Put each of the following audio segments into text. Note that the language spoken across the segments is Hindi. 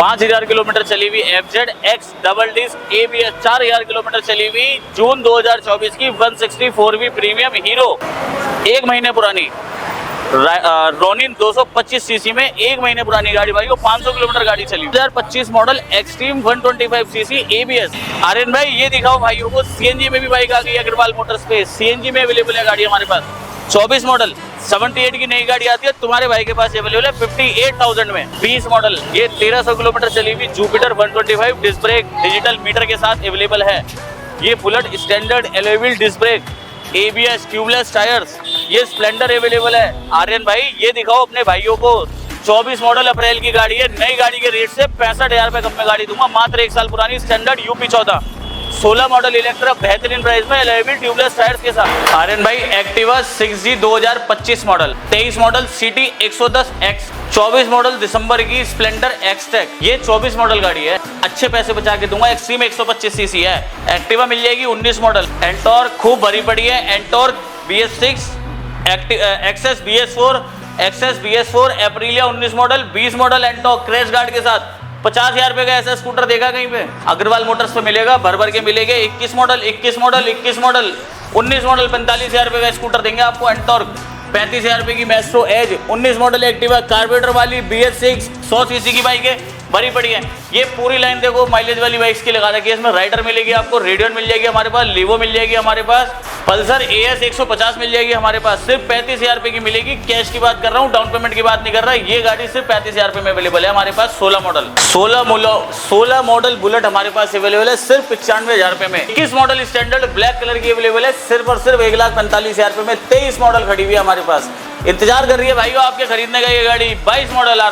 5000 किलोमीटर चली हुई FZ X double disc ABS, 4000 kilometre चली हुई जून 2024 की 164V प्रीमियम हीरो, 1 महीने पुरानी रोनिन 225 सीसी में 1 महीने पुरानी गाड़ी भाई को 500 किलोमीटर गाड़ी चली। 2025 model Xtreme 125 CC ABS। Aryan भाई ये दिखाओ भाइयों को, CNG में भी बाइक आ गई है अग्रवाल मोटर्स पे, CNG में अवेलेबल है गाड़ी हमारे पास। 24 मॉडल 78 की नई गाड़ी आती है तुम्हारे भाई के पास अवेलेबल है 58,000 में। 20 मॉडल ये 1300 किलोमीटर चली हुई Jupiter 125 disc brake digital meter के साथ अवेलेबल है। ये Bullet standard alloy wheel disc brake ABS tubeless tyres, ये स्प्लेंडर अवेलेबल है। आर्यन भाई ये दिखाओ अपने भाइयों को, 24 मॉडल अप्रैल की गाड़ी है, नई गाड़ी के रेट से 65,000 रुपए कम में गाड़ी दूंगा, मात्र 1 साल पुरानी स्टैंडर्ड UP 14। 16 मॉडल इलेक्ट्रा बेहतरीन प्राइस में एलॉय व्हील ट्यूबलेस टायर्स के साथ। आर्यन भाई Activa 6G 2025 model, 23 model CT 110X, 24 model दिसंबर की स्प्लेंडर एक्सटेक, ये 24 मॉडल गाड़ी है, अच्छे पैसे बचा के दूंगा। एक्सट्रीम 125 सीसी है। एक्टिवा मिल जाएगी 19 मॉडल, एंटोर खूब भरी पड़ी है, Ntorq BS6, Access BS4, Access BS4, Aprilia 19 model, 20 model Ntorq crash guard के साथ। 50,000 रुपए का ऐसा स्कूटर देखा कहीं पे? अग्रवाल मोटर्स पे मिलेगा, भर भर के मिलेंगे। 21 मॉडल 21 मॉडल 21 मॉडल 19 मॉडल 45,000 रुपए का स्कूटर देंगे आपको एंटोर। 35,000 रुपए की Maestro Edge, 19 model Activa carburettor वाली BS6 100 सीसी की बाइक है, भरी पड़ी है। ये पूरी लाइन देखो माइलेज वाली बाइक्स की लगा रखी है। इसमें राइडर मिलेगी आपको, रेडियन मिल जाएगी हमारे पास, लीवो मिल जाएगी हमारे पास, पल्सर AS 150 मिल जाएगी हमारे पास। सिर्फ 35,000 रुपए की मिलेगी। कैश की बात कर रहा हूँ, डाउन पेमेंट की बात नहीं कर रहा। ये गाड़ी सिर्फ 35,000 रुपए में अवेलेबल है हमारे पास। 16 मॉडल बुलेट हमारे पास अवेलेबल है सिर्फ 95,000 रुपए में। 21 मॉडल स्टैंडर्ड ब्लैक कलर की अवेलेबल है सिर्फ और सिर्फ 1,45,000 रुपए में। 23 मॉडल खड़ी हुई है हमारे पास, इंतजार कर रही है भाइयों आपके खरीदने का ये गाड़ी। 22 मॉडल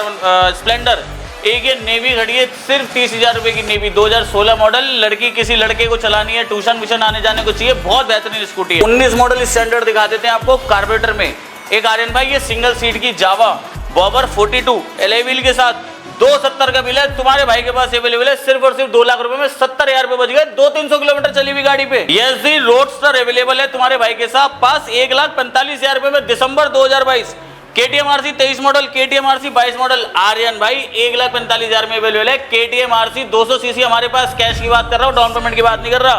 स्प्लेंडर, एक ये नेवी खड़ी है सिर्फ 30,000 रुपए की नेवी, 2016 मॉडल। लड़की किसी लड़के को चलानी है, ट्यूशन विशन आने जाने को चाहिए, बहुत बेहतरीन स्कूटी है। 19 मॉडल स्टैंडर्ड दिखा देते हैं आपको कार्बोरेटर में। एक आर्यन भाई ये सिंगल सीट की जावा बॉबर 42 एलॉय व्हील के साथ 270 का बिल है तुम्हारे भाई के पास अवेलेबल है सिर्फ और सिर्फ 2 लाख रुपए में। 70,000 रुपए बच गए 200-300 किलोमीटर चली हुई गाड़ी पे। यस रोडस्टर अवेलेबल है तुम्हारे भाई के साथ पास 1,45,000 रुपए में दिसंबर 2022। KTM RC 23 मॉडल, KTM RC 22 मॉडल। आर्यन भाई 1,45,000 में अवेलेबल है। KTM RC 200 सीसी हमारे पास। कैश की बात कर रहा हूँ, डाउन पेमेंट की बात नहीं कर रहा।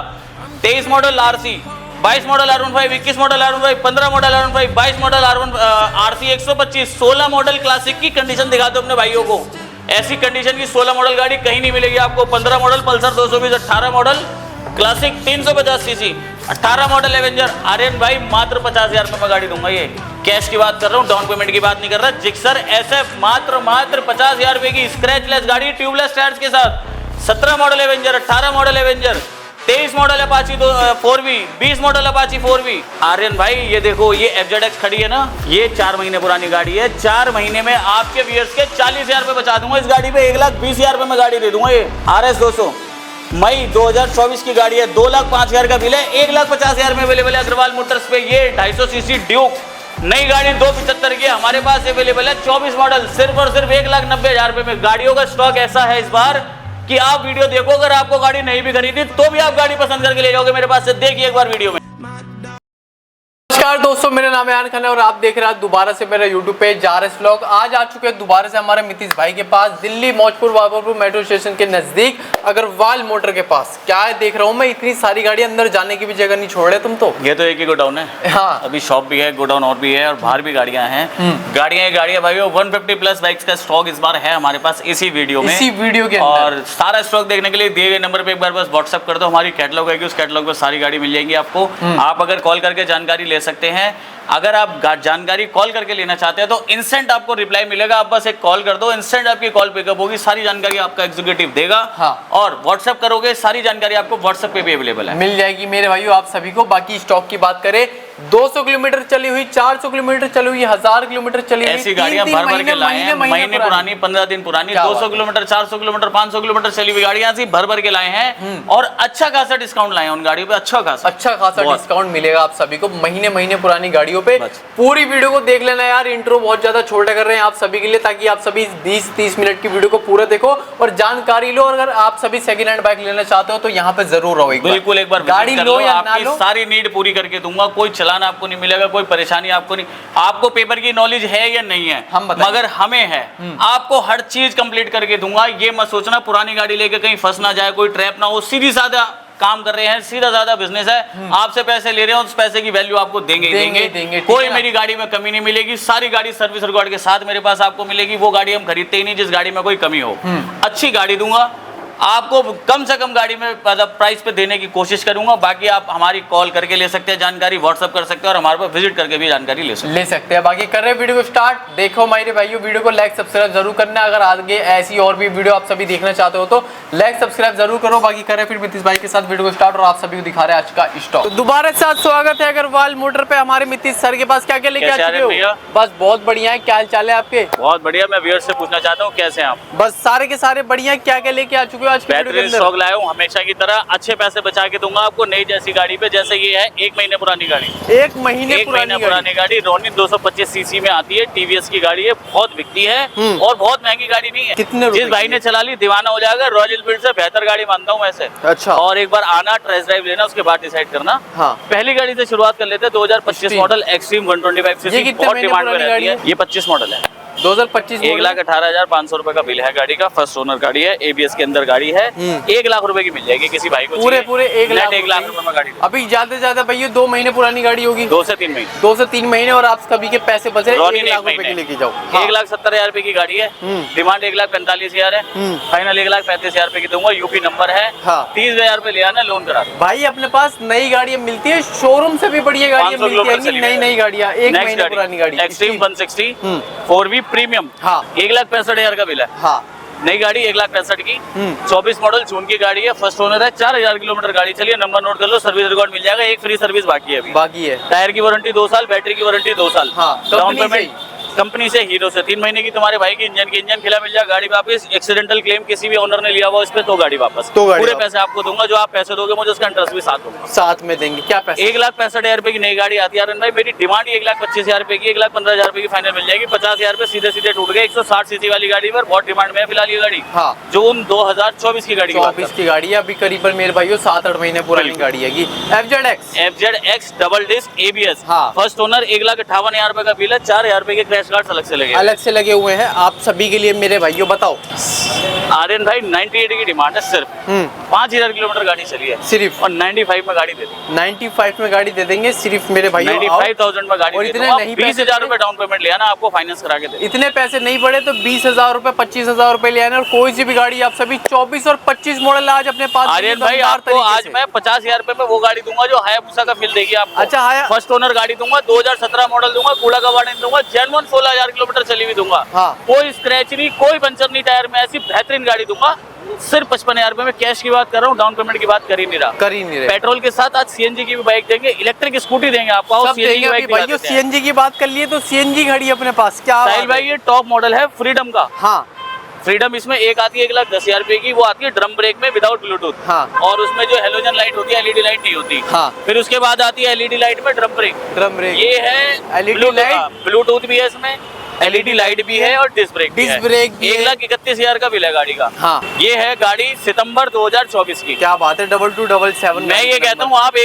23 model RC, 22 model R15, 21 model R15, 15 model R15, 22 model RC 125, 16 model classic की कंडीशन दिखा दो अपने भाइयों को। ऐसी कंडीशन की 16 मॉडल गाड़ी कहीं नहीं मिलेगी आपको। 15 model Pulsar 220, 18 model Classic 350 CC, 18 model Avenger. Aryan भाई मात्र 50,000 रुपए में गाड़ी दूंगा। ये कैश की बात कर रहा हूँ, डाउन पेमेंट की बात नहीं कर रहा। जिक्सर SF मात्र 50,000 रुपए की स्क्रैचलेस गाड़ी ट्यूबलेस टायर्स के साथ। 17 model Avenger, 18 model Avenger, 23 model Apache 4V, 20 model Apache 4V। Aryan भाई ये देखो ये FZX खड़ी है ना, ये 4 महीने पुरानी गाड़ी है। 4 महीने में आपके व्यूअर्स के 40,000 रुपए बचा दूंगा इस गाड़ी पे। 1,20,000 रुपए में गाड़ी दे दूंगा। ये RS 200 मई 2024 की गाड़ी है, 2,05,000 का बिल है, 1,50,000 में अवेलेबल है अग्रवाल मोटर्स पे। ये 250 सीसी ड्यूक नई गाड़ी 275 की हमारे पास अवेलेबल है। 24 मॉडल सिर्फ और सिर्फ 1,90,000 रुपए में। गाड़ियों का स्टॉक ऐसा है इस बार कि आप वीडियो देखो, अगर आपको गाड़ी नहीं भी खरीदी तो भी आप गाड़ी पसंद करके ले जाओगे मेरे पास से। देखिए एक बार वीडियो में। नमस्कार दोस्तों, मेरा नाम है आन खान और आप देख रहे हैं दोबारा से मेरा यूट्यूब पेज JRS व्लॉग। आज आ चुके हैं दोबारा से हमारे मितिश भाई के पास, दिल्ली मौजपुर बाबरपुर मेट्रो स्टेशन के नजदीक अग्रवाल मोटर के पास। क्या है देख रहा हूँ मैं, इतनी सारी गाड़ी, अंदर जाने की भी जगह नहीं छोड़ रहे तुम तो। ये तो एक ही गोडाउन है। हाँ, अभी शॉप भी है, गोडाउन और भी है, और बाहर भी गाड़ियां हैं। गाड़ियां भाई 150 प्लस बाइक्स का स्टॉक इस बार है हमारे पास इसी वीडियो में, इसी वीडियो के और सारा स्टॉक देखने के लिए दिए गए नंबर पे एक बार बस व्हाट्सएप कर दो। हमारी कैटलॉग है, उस कैटलॉग पे सारी गाड़ी मिल जाएंगी आपको। आप अगर कॉल करके जानकारी ले सकते हैं। अगर आप जानकारी कॉल करके लेना चाहते हैं तो इंस्टेंट आपको रिप्लाई मिलेगा। आप बस एक कॉल कर दो, इंस्टेंट आपकी कॉल पिकअप होगी, सारी जानकारी आपका एग्जीक्यूटिव देगा। हाँ। और व्हाट्सएप करोगे, सारी जानकारी आपको व्हाट्सएप पे भी अवेलेबल है, मिल जाएगी मेरे भाइयों आप सभी को। बाकी स्टॉक की बात करें, 200 किलोमीटर चली हुई, 400 किलोमीटर चली हुई, 1000 किलोमीटर चली हुई, ऐसी गाड़ियां भर भर के लाए हैं। महीने पुरानी, 15 दिन पुरानी, 200 किलोमीटर, 400 किलोमीटर, 500 किलोमीटर चली हुई गाड़ियां ऐसी भर भर के लाए हैं। और अच्छा खासा डिस्काउंट लाए हैं उन गाड़ियों पे, अच्छा खासा डिस्काउंट मिलेगा आप सभी को महीने पुरानी गाड़ियों पे। पूरी वीडियो को देख लेना यार, इंट्रो बहुत ज्यादा छोटा कर रहे हैं आप सभी के लिए, ताकि आप सभी 20-30 मिनट की वीडियो को पूरा देखो और जानकारी लो। और अगर आप सभी सेकंड हैंड बाइक लेना चाहते हो तो यहाँ पे जरूर रहो, बिल्कुल एक बार गाड़ी लो या ना लो, सारी नीड पूरी करके दूंगा। कोई चलान आपको नहीं मिलेगा, कोई परेशानी आपको नहीं। आपको पेपर की नॉलेज है या नहीं है, हम बताएं। मगर हमें है। आपको हर चीज कंप्लीट करके दूंगा। ये मत सोचना पुरानी गाड़ी लेके कहीं फंस ना जाए, कोई ट्रैप ना हो। सीधी साधा काम कर रहे हैं, सीधा साधा बिजनेस है। आपसे पैसे ले रहे हो, उस पैसे की वैल्यू आपको देंगे ही देंगे। कोई मेरी गाड़ी में कमी नहीं मिलेगी। सारी गाड़ी सर्विस रिकॉर्ड के साथ मेरे पास आपको मिलेगी। वो गाड़ी हम खरीदते ही नहीं जिस गाड़ी में कोई कमी हो। अच्छी गाड़ी दूंगा आपको, कम से कम गाड़ी में मतलब प्राइस पे देने की कोशिश करूंगा। बाकी आप हमारी कॉल करके ले सकते हैं जानकारी, व्हाट्सअप कर सकते हैं और हमारे पास विजिट करके भी जानकारी ले सकते हैं। बाकी कर रहे हैं वीडियो को स्टार्ट। देखो मेरे भाइयों, वीडियो को लाइक सब्सक्राइब जरूर करना। अगर आगे ऐसी और भी वीडियो आप सभी देखना चाहते हो तो लाइक सब्सक्राइब जरूर करो। बाकी करें फिर मितिश भाई के साथ वीडियो को स्टार्ट और आप सभी को दिखा रहे हैं आज का स्टॉक। तो दोबारा साथ स्वागत है अग्रवाल मोटर पे हमारे मितिश सर के पास। क्या क्या लेके आ चुके हो? बस बहुत बढ़िया है, क्या हाल चाल है आपके? बहुत बढ़िया। मैं व्यूअर्स से पूछना चाहता हूँ कैसे हैं आप? बस सारे के सारे बढ़िया। क्या क्या लेके आ चुके हो आज की वीडियो के अंदर? लाया हूं हमेशा की तरह, अच्छे पैसे बचा के दूंगा आपको नई जैसी गाड़ी पे। जैसे ये है 1 महीने पुरानी गाड़ी, 1 महीने पुरानी गाड़ी रोनिन 225 सीसी में आती है, टीवीएस की गाड़ी है, बहुत बिकती है और बहुत महंगी गाड़ी नहीं है। कितने जिस भाई ने चला ली दीवाना हो जाएगा। रॉयल एनफील्ड से बेहतर गाड़ी मानता हूँ वैसे। अच्छा। और एक बार आना, टेस्ट ड्राइव लेना, उसके बाद डिसाइड करना। हाँ। पहली गाड़ी से शुरुआत कर लेते हैं। 2025 मॉडल एक्सट्रीम 125 सीसी, बहुत डिमांड में रहती है। ये 25 मॉडल है, 2025 1,18,500 रुपए का बिल है गाड़ी का। फर्स्ट ओनर गाड़ी है, एबीएस के अंदर गाड़ी है। 1 लाख रुपए की मिल जाएगी किसी भाई को। पूरे 1 लाख रुपए में गाड़ी। अभी ज्यादा से ज्यादा भैया 2 महीने पुरानी गाड़ी होगी, 2 से 3 महीने, 2 से 3 महीने। और आप सभी के पैसे बचे 1 लाख रुपए की लेके जाओ। 1,70,000 रुपए की गाड़ी है, डिमांड 1,45,000 है, फाइनल 1,35,000 रुपए की दूंगा। यूपी नंबर है। 30,000 रुपए ले आना, लोन करा। भाई अपने पास नई गाड़ियाँ मिलती है, शोरूम से भी बढ़िया गाड़ियाँ मिलती है। नई गाड़ियाँ 1 महीने पुरानी गाड़ी एक्सट्रीम 160 4V प्रीमियम। 1,65,000 का बिल है। हाँ। नई गाड़ी 1,65,000 की, 24 मॉडल, जून की गाड़ी है, फर्स्ट ओनर है, 4,000 किलोमीटर गाड़ी चली है। नंबर नोट कर लो, सर्विस रिकॉर्ड मिल जाएगा। एक फ्री सर्विस बाकी है अभी। बाकी है। टायर की वारंटी 2 साल, बैटरी की वारंटी 2 साल। हाँ, डाउन पेमेंट कंपनी से, हीरो से 3 महीने की तुम्हारे भाई की इंजन खिला मिल जाए। गाड़ी वापस, एक्सीडेंटल क्लेम किसी भी ओनर ने लिया हुआ इस पे तो गाड़ी वापस। पूरे पैसे आपको दूंगा। जो आप पैसे दोगे मुझे उसका इंटरेस्ट भी साथ दूंगा, साथ में देंगे। क्या पैसे? 1,65,000 रुपए की नई गाड़ी आती है भाई। मेरी डिमांड 1,25,000 रुपए की, 1,15,000 रुपए की फाइनल मिल जाएगी। 50,000 रुपए सीधे सीधे टूट गए। 160 सीसी वाली गाड़ी पर बहुत डिमांड में फिलहाल ये गाड़ी। हाँ। जून 2024 की गाड़ी, 24 की गाड़ी है। अभी करीबन मेरे भाइयों 7-8 महीने पुरानी गाड़ी है। FZX double disc ABS। हाँ। फर्स्ट ओनर, 1,58,000 रुपए का बिल है। 4,000 रुपए के क्रैश कार्ड अलग से लगे हुए हैं आप सभी के लिए। मेरे भाइयों बताओ। आर्यन भाई 98 की डिमांड है सिर्फ। 5,000 किलोमीटर गाड़ी चली है सिर्फ, और 95 में गाड़ी दे देंगे। 95 में गाड़ी दे देंगे सिर्फ मेरे भाइयों। 95,000 में गाड़ी। और इतने नहीं, 20,000 रुपए डाउन पेमेंट लिया ना, आपको फाइनेंस करा के दे। इतने पैसे नहीं पड़े तो 20,000 रुपए, 25,000 रुपए ले आना। और कोई सी भी गाड़ी आप सभी 24 और 25 मॉडल आज अपने पास। आर्यन भाई आपको आज मैं 50,000 रुपए में वो गाड़ी दूंगा जो हायाबुसा का फील देगी आपको। अच्छा, फर्स्ट ओनर गाड़ी दूंगा, 2017 मॉडल दूंगा, कूड़ा का वार्निंग दूंगा, जेन्युइन 16,000 किलोमीटर चली हुई दूंगा। कोई स्क्रैच नहीं, कोई पंचर नहीं टायर में, ऐसी बेहतरीन गाड़ी दूंगा। सिर्फ 55,000 रुपए में कैश की बात कर रहा हूँ, डाउन पेमेंट की बात कर ही नहीं रहा। पेट्रोल के साथ आज सीएनजी की भी बाइक देंगे, इलेक्ट्रिक स्कूटी देंगे आपको। सीएनजी की बात कर लिए तो सीएनजी गाड़ी अपने पास। क्या साहिल भाई, ये टॉप मॉडल है फ्रीडम का। हाँ। फ्रीडम इसमें एक आती है 1,10,000 रुपए की, वो आती है ड्रम ब्रेक में विदाउट ब्लूटूथ। हाँ। और उसमें जो हेलोजन लाइट होती है, एलईडी लाइट नहीं होती। हाँ। फिर उसके बाद आती है एलईडी लाइट में ड्रम ब्रेक। ये है एलईडी लाइट, ब्लूटूथ भी है इसमें, एलईडी लाइट भी है और डिस्क ब्रेक भी है। 1,31,000 का बिल है गाड़ी का। हाँ। ये है गाड़ी सितंबर 2024 की। क्या बात है, 2277। मैं ये कहता हूँ आप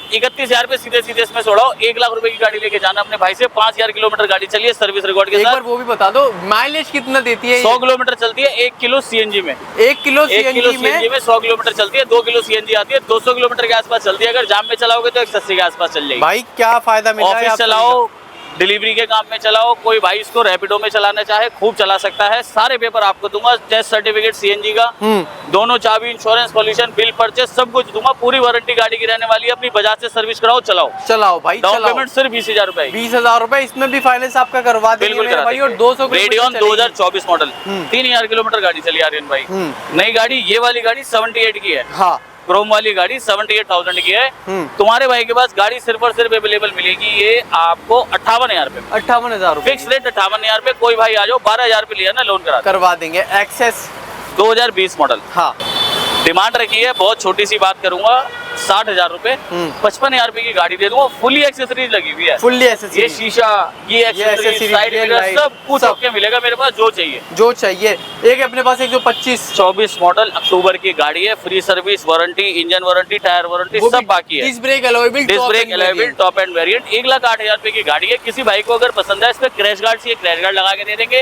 31,000 रुपए सीधे इसमें छोड़ाओ। 1 लाख रुपए की गाड़ी लेके जाना अपने भाई से। 5,000 किलोमीटर गाड़ी चली है सर्विस रिकॉर्ड के साथ। वो भी बता दो, माइलेज कितना देती है? 100 किलोमीटर चलती है 1 किलो सीएनजी में। 1 किलो सीएनजी में 100 किलोमीटर चलती है। 2 किलो सीएनजी आती है, 200 किलोमीटर के आसपास चलती है। अगर जाम में चलाओगे तो 180 के आसपास चल जाएगी। भाई क्या फायदा मिल रहा है? ऑफिस चलाओ, डिलीवरी के काम में चलाओ, कोई भाई इसको रैपिडो में चलाना चाहे खूब चला सकता है। सारे पेपर आपको दूंगा, टेस्ट सर्टिफिकेट सीएनजी का, दोनों चाबी, इंश्योरेंस, पॉल्यूशन, बिल, परचेस, सब कुछ दूंगा। पूरी वारंटी गाड़ी की रहने वाली है। अपनी बजाज से सर्विस कराओ, चलाओ भाई। डाउन पेमेंट सिर्फ 20,000 रुपए। 20,000 रुपए, इसमें भी फाइनेंस आपका करवा देंगे भाई। और 200 रेडियन 2024 मॉडल, 3,000 किलोमीटर गाड़ी चली आर्यन भाई। नई गाड़ी, ये वाली गाड़ी 78 की है। हाँ। क्रोम वाली गाड़ी 78,000 की है। तुम्हारे भाई के पास गाड़ी सिर्फ और सिर्फ अवेलेबल मिलेगी ये आपको 58,000 रुपए। 58,000 रुपए फिक्स रेट, 58,000 रुपए। कोई भाई आ जाओ, 12,000 रुपए लिया ना, लोन करवा देंगे। Access 2020 model. हाँ। डिमांड रखी है, बहुत छोटी सी बात करूंगा, 60,000 रुपए, 55,000 रुपए की गाड़ी दे दूंगा। फुली एक्सेसरीज लगी हुई है, फुल्ली ये एक्सेसरीज, शीशा, ये एक्सेसरीज, साइड मिरर, सब कुछ आपके मिलेगा मेरे पास जो चाहिए। जो चाहिए। एक अपने पास 125 मॉडल अक्टूबर की गाड़ी है, free service, warranty, engine warranty, tyre warranty सब बाकी है। Disc brake alloy wheel top end variant, 1,08,000 रुपए की गाड़ी है। किसी भाई को अगर पसंद है, इस पे क्रैश गार्ड चाहिए, क्रैश गार्ड लगा के दे देंगे,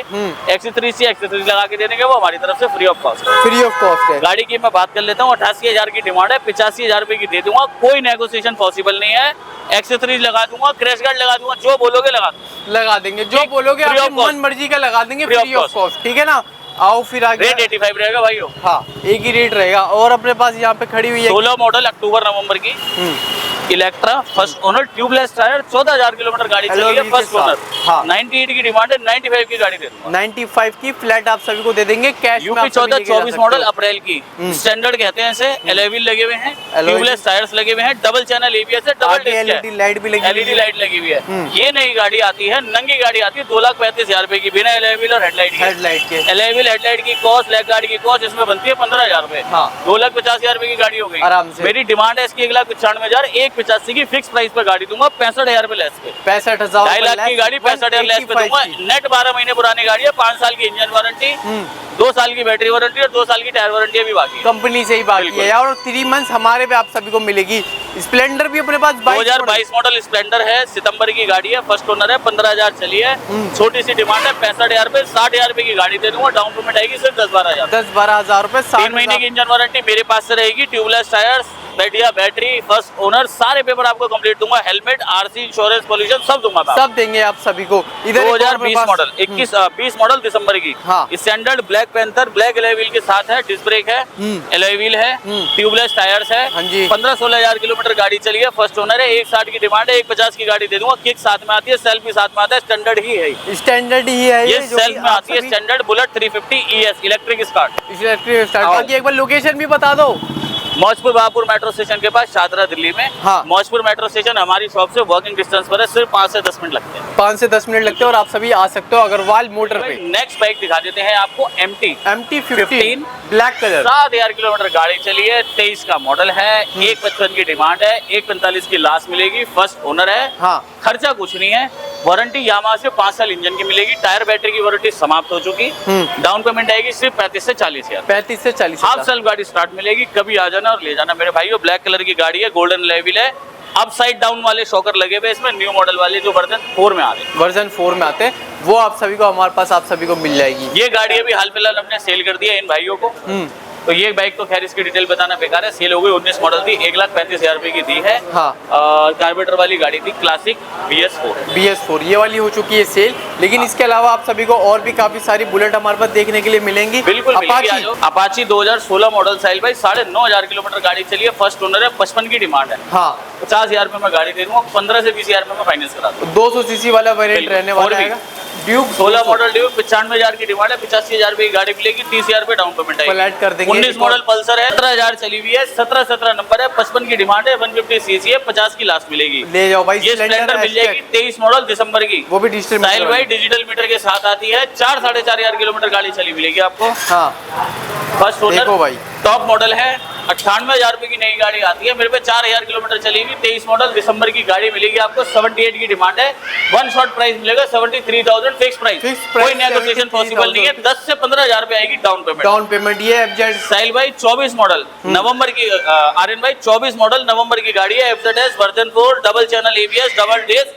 एक्सेसरीज चाहिए, एक्सेसरीज लगा के दे देंगे, वो हमारी तरफ से फ्री ऑफ कॉस्ट है। गाड़ी की मैं बात कर लेता हूँ, 88,000 की डिमांड है, 85,000 रुपए की दे दूंगा, कोई नेगोशिएशन पॉसिबल नहीं है। एक्सेसरीज लगा दूंगा, क्रैश गार्ड लगा दूंगा, जो बोलोगे लगा देंगे, जो बोलोगे आपकी मन मर्जी का लगा देंगे, फ्री ऑफ कॉस्ट। ठीक है ना। आओ फिर आगे रेट 85 रहेगा भाइयों। हाँ, एक ही रेट रहेगा। और अपने पास यहाँ पे खड़ी हुई है 16 मॉडल अक्टूबर नवंबर की Electra first owner, tubeless tyre, 14,000 kilometre गाड़ी चली है, फर्स्ट ओनर। हाँ, 98 की डिमांड है, 95 की गाड़ी दे दूंगा। 95 की फ्लैट आप सभी को दे देंगे कैश में। यूपी 14-24 मॉडल अप्रैल की, स्टैंडर्ड कहते हैं इसे, अलॉय व्हील लगे हुए हैं, ट्यूबलेस टायर्स लगे हुए हैं, डबल चैनल एबीएस है, डबल डिस्क है, एलईडी लाइट भी लगी, एलईडी लाइट लगी हुई है। ये नई गाड़ी आती है, नंगी गाड़ी आती है, 2,35,000 रुपए की, बिना अलॉय व्हील और हेडलाइट के। अलॉय व्हील हेडलाइट की कॉस्ट, ब्लैक गाड़ी की कॉस्ट इसमें बनती है 15,000 रुपए। 2,50,000 रुपए की गाड़ी हो गई आराम से। मेरी डिमांड है इसकी 1,95,000, 1,85 की फिक्स प्राइस पे गाड़ी दूंगा, 65,000 रुपए लेस पे। 65,000 2.5 लाख की गाड़ी 65,000 लेस पे दूंगा। नेट 12 महीने पुरानी गाड़ी है, 5 साल की इंजन वारंटी, 2 साल की बैटरी वारंटी और 2 साल की टायर वारंटी भी बाकी है। कंपनी से ही बाकी है और 3 मंथ्स हमारे पे आप सभी को मिलेगी। स्प्लेंडर भी अपने पास 2022 मॉडल स्प्लेंडर है, सितंबर की गाड़ी है, फर्स्ट ओनर है, 15,000 चली है, छोटी सी डिमांड है, 65,000 रुपए, 60,000 रुपए की गाड़ी दे दूंगा। डाउन पेमेंट आएगी सिर्फ 10-12,000 रुपए। 3 महीने की इंजन वारंटी मेरे पास से रहेगी, ट्यूबलेस टायर्स, बैटिया बैटरी, फर्स्ट ओनर, सारे पेपर आपको कंप्लीट दूंगा, हेलमेट, आरसी, इंश्योरेंस, पॉल्यूशन सब दूंगा, सब देंगे आप सभी को। इधर 2020 मॉडल 20 मॉडल दिसंबर की, standard black panther, black alloy wheel के साथ है, डिस्क ब्रेक है, अलॉय व्हील है, ट्यूबलेस टायर्स है, 15-16,000 किलोमीटर गाड़ी चली है, फर्स्ट ओनर है, 1,60 की डिमांड है, 1,50 की गाड़ी दे दूंगा। किक साथ में आती है, सेल्फ भी साथ में आता है, स्टैंडर्ड ही है, ये सेल्फ में आती है, standard bullet 350 ES electric start. बाकी एक बार लोकेशन भी बता दो। मौजपुर बाबुर मेट्रो स्टेशन के पास, शादरा दिल्ली में। मौजपुर मेट्रो स्टेशन हमारी शॉप से वॉकिंग डिस्टेंस पर है, सिर्फ 5 से 10 मिनट लगते हैं। 5 से 10 मिनट लगते हैं और आप सभी आ सकते हो अग्रवाल मोटर पे। नेक्स्ट बाइक दिखा देते हैं आपको, MT 15 ब्लैक कलर, 7,000 किलोमीटर गाड़ी चली है, 23 का मॉडल है, 1,55 की डिमांड है, 1,45 की लास्ट मिलेगी, फर्स्ट ओनर है। खर्चा कुछ नहीं है, वारंटी यामाहा से 5 साल इंजन की मिलेगी, टायर बैटरी की वारंटी समाप्त हो चुकी। डाउन पेमेंट आएगी सिर्फ 35 से 40,000। 35 से 40 हाफ सेल्फ गाड़ी स्टार्ट मिलेगी, कभी आ जाना और ले जाना मेरे भाइयों। ब्लैक कलर की गाड़ी है, गोल्डन लेवल है, अपसाइड डाउन वाले शॉकर लगे हुए इसमें, न्यू मॉडल वाले जो वर्जन 4 में आ रहे हैं, वर्जन 4 में आते हैं, वो आप सभी को हमारे पास आप सभी को मिल जाएगी। ये गाड़ी अभी हाल फिलहाल हमने सेल कर दिया इन भाइयों को। तो ये बाइक तो खैर इसकी डिटेल बताना बेकार है, सेल हो गई, 19 मॉडल थी, 1,35,000 रुपए की दी है। कार्बोरेटर वाली गाड़ी थी, क्लासिक BS4 ये वाली हो चुकी है सेल। लेकिन इसके अलावा आप सभी को और भी काफी सारी बुलेट हमारे पास देखने के लिए मिलेंगी। बिल्कुल अपाची 2016 मॉडल साइल भाई, 9,500 किलोमीटर गाड़ी चली है, फर्स्ट ओनर है, 55 की डिमांड है। 50,000 रुपए में गाड़ी दे दूंगा, 15 से 20,000 रुपए में फाइनेंस करा दूंगा। 200 सीसी वाला वेरिएंट रहने वाला है। ड्यूक 16 मॉडल ड्यूक 95,000 की डिमांड है, 85,000 रुपए की गाड़ी मिलेगी, 30,000 रुपए डाउन पेमेंट आएगी, फ्लैट कर देंगे। 19 मॉडल पल्सर है, 17,000 चली हुई है, 17 नंबर है, 55 की डिमांड है, 150 सीसी है, 50 की लास्ट मिलेगी। ले जाओ भाई, ये स्प्लेंडर मिल जाएगी, 23 मॉडल दिसंबर की, वो भी डिजिटल मीटर के साथ आती है, 4-4,500 किलोमीटर गाड़ी चली मिलेगी आपको। फर्स्ट ओनर भाई, टॉप मॉडल है, 98,000 रुपए की नई गाड़ी आती है मेरे पे, 4,000 किलोमीटर चली हुई, 23 मॉडल दिसंबर की गाड़ी मिलेगी आपको, 78 की डिमांड है, वन शॉट प्राइस मिलेगा 73,000 फिक्स प्राइस, कोई नेगोशिएशन पॉसिबल नहीं है। 10 से 15,000 रुपए आएगी डाउन पेमेंट। ये FZ साहिल भाई 24 मॉडल नवंबर की, आर्यन भाई 24 मॉडल नवंबर की गाड़ी है, FZS version 4, double channel ABS, double disc,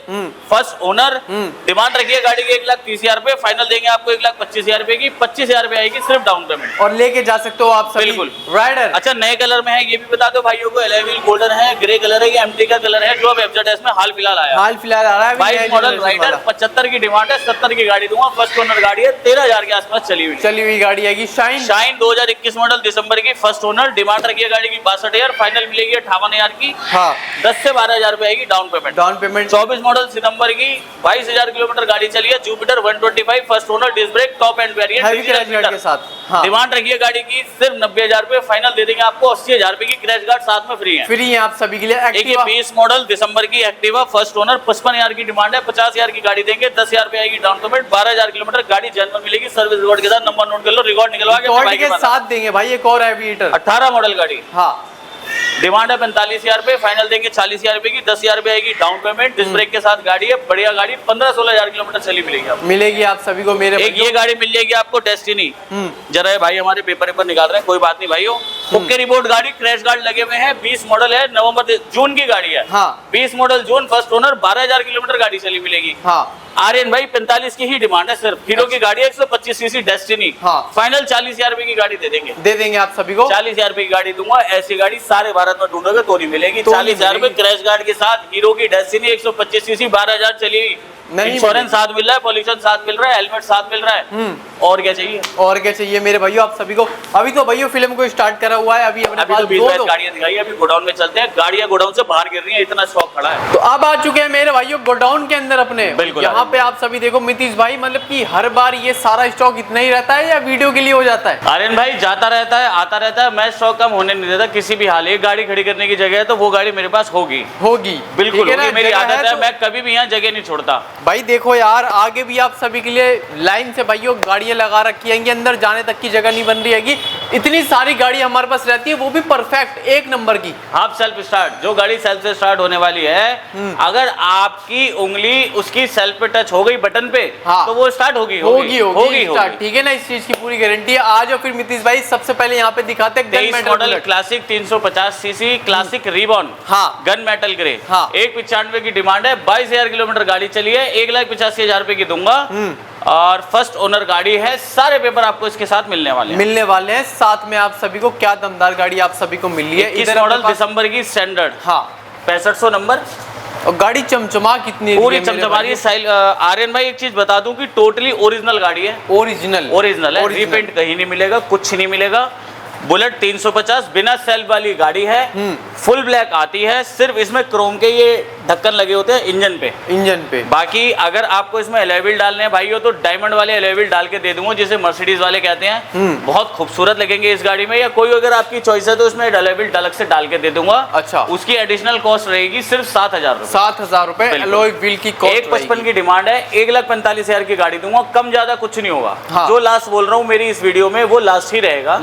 first owner. Demand रखिए गाड़ी की 1,30,000 रुपए, फाइनल देंगे आपको 1,25,000 रुपए की, 25,000 रुपए आएगी सिर्फ डाउन पेमेंट, और लेके जा सकते हो आप सभी। बिल्कुल राइडर। अच्छा, नए कलर में है ये भी बता दो भाइयों को, अलॉय व्हील गोल्डन है, ग्रे कलर है, ये MT का कलर है, जो अब FZS में हाल फिलहाल आ रहा है। 22 मॉडल राइडर, 75 की डिमांड है, 70 की गाड़ी दूंगा, फर्स्ट ओनर गाड़ी है, 13,000 के आसपास चली हुई गाड़ी आएगी। शाइन 2021 मॉडल दिसंबर की, फर्स्ट ओनर, डिमांड रखी है गाड़ी की 62,000, फाइनल मिलेगी 58,000 की। 10 से 12,000 रुपए आएगी डाउन पेमेंट। 24 मॉडल सितंबर की, 22,000 किलोमीटर गाड़ी चली है, Jupiter 125, first owner, disc brake, top end variant के साथ। डिमांड रखी है गाड़ी की सिर्फ 90,000 रुपए, फाइनल दे देंगे आपको 80,000 रुपए की, क्रैश गार्ड साथ में फ्री है आप सभी के लिए। एक्टिवा 20 मॉडल दिसंबर की एक्टिवा, फर्स्ट ओनर, 55,000 की डिमांड है, 50,000 की गाड़ी देंगे, 10,000 रुपए आएगी डाउन पेमेंट, 12,000 किलोमीटर गाड़ी जेन्युइन मिलेगी, सर्विस रिकॉर्ड के साथ। नंबर नोट कर लो, रिकॉर्ड निकलवा के साथ देंगे भाई। एक और है 18 मॉडल गाड़ी, डिमांड है 45,000 रुपए, फाइनल देंगे 40,000 रुपए की, 10,000 रुपए आएगी डाउन पेमेंट, डिस्क ब्रेक के साथ गाड़ी है, बढ़िया गाड़ी, 15-16 किलोमीटर चली मिलेगी आपको। मिलेगी आप सभी को मेरे एक ये गाड़ी मिल जाएगी आपको डेस्टिनी। जरा भाई हमारे पेपर निकाल रहे हैं, कोई बात नहीं भाइयों, ओके रिपोर्ट गाड़ी, क्रैश गार्ड लगे हुए हैं, 20 मॉडल है, जून की गाड़ी है। हाँ 20 मॉडल जून, फर्स्ट ओनर, 12,000 किलोमीटर गाड़ी चली मिलेगी। हाँ आर्यन भाई 45 की ही डिमांड है सिर्फ, हीरो की गाड़ी है 125 सीसी डेस्टिनी। हाँ फाइनल 40,000 रुपए की गाड़ी दे देंगे आप सभी को। 40,000 रुपए की गाड़ी दूंगा। ऐसी गाड़ी सारे भारत में ढूंढोगे तो नहीं मिलेगी। 40,000 रुपए क्रैश गार्ड के साथ हीरो की डेस्टिनी 125 सीसी 12,000 चली। इंश्योरेंस साथ मिल रहा है, पॉल्यूशन साथ मिल रहा है, हेलमेट साथ मिल रहा है, और क्या चाहिए? और क्या चाहिए मेरे भाइयों आप सभी को। अभी तो भाइयों फिल्म को स्टार्ट करा हुआ है, अभी अपने पास तो गाड़ियां दिखाई, अभी गोडाउन में चलते हैं, गाड़ियां गोडाउन से बाहर गिर रही हैं, इतना स्टॉक खड़ा है। तो अब आ चुके हैं मेरे भाइयों गोडाउन के अंदर अपने। बिल्कुल यहाँ पे आप सभी देखो मितीश भाई, मतलब कि हर बार ये सारा स्टॉक इतना ही रहता है या वीडियो के लिए हो जाता है? आर्यन भाई जाता रहता है, आता रहता है, मैं स्टॉक कम होने नहीं देता किसी भी हाल। एक गाड़ी खड़ी करने की जगह है तो वो गाड़ी मेरे पास होगी बिल्कुल होगी, मेरी आदत है, मैं कभी भी यहाँ जगह नहीं छोड़ता। भाई देखो यार, आगे भी आप सभी के लिए लाइन से भाइयों गाड़ियां लगा रखी हैं, अंदर जाने तक की जगह नहीं बन रही है। इतनी सारी गाड़ी हमारे पास रहती है, वो भी परफेक्ट एक नंबर की। हाफ सेल्फ स्टार्ट, जो गाड़ी सेल्फ से स्टार्ट होने वाली है, अगर आपकी उंगली उसकी सेल्फ पे टच हो गई बटन पे, हाँ, तो वो स्टार्ट होगी स्टार्ट, ठीक है ना, इस चीज की पूरी गारंटी है। आज और फिर मितीश भाई सबसे पहले यहाँ पे दिखाते हैं gun metal model Classic 350 CC classic ribbon, हाँ, गन मेटल ग्रे, हाँ, 195 की डिमांड है, 22,000 किलोमीटर गाड़ी चली है, 1,85,000 रुपए की दूंगा, और फर्स्ट ओनर गाड़ी है। सारे पेपर आपको इसके साथ मिलने वाले हैं। साथ में आप सभी को क्या दमदार गाड़ी आप सभी को मिल रही है। इस मॉडल दिसंबर की स्टैंडर्ड, हाँ, 6500 नंबर, और गाड़ी चमचमा कितनी पूरी चमचमा रही है। आर्यन भाई एक चीज बता दूं कि टोटली ओरिजिनल गाड़ी है, ओरिजिनल है, रीपेंट कहीं नहीं मिलेगा, कुछ नहीं मिलेगा। बुलेट 350 बिना सेल्फ वाली गाड़ी है, फुल ब्लैक आती है, सिर्फ इसमें क्रोम के ये ढक्कन लगे होते हैं इंजन पे। बाकी अगर आपको इसमें अलॉय व्हील डालने हैं भाइयों तो डायमंड वाले अलॉय व्हील डाल के दे दूंगा, जिसे मर्सिडीज वाले कहते हैं, बहुत खूबसूरत लगेंगे इस गाड़ी में। या कोई अगर आपकी चॉइस है तो इसमें अलॉय व्हील अलग से डाल के दे दूंगा। अच्छा, उसकी एडिशनल कॉस्ट रहेगी सिर्फ 7,000 रुपए अलॉय व्हील की कॉस्ट। 155 की डिमांड है, 1,45,000 की गाड़ी दूंगा, कम ज्यादा कुछ नहीं होगा। हाँ। जो लास्ट बोल रहा हूँ मेरी इस वीडियो में वो लास्ट ही रहेगा।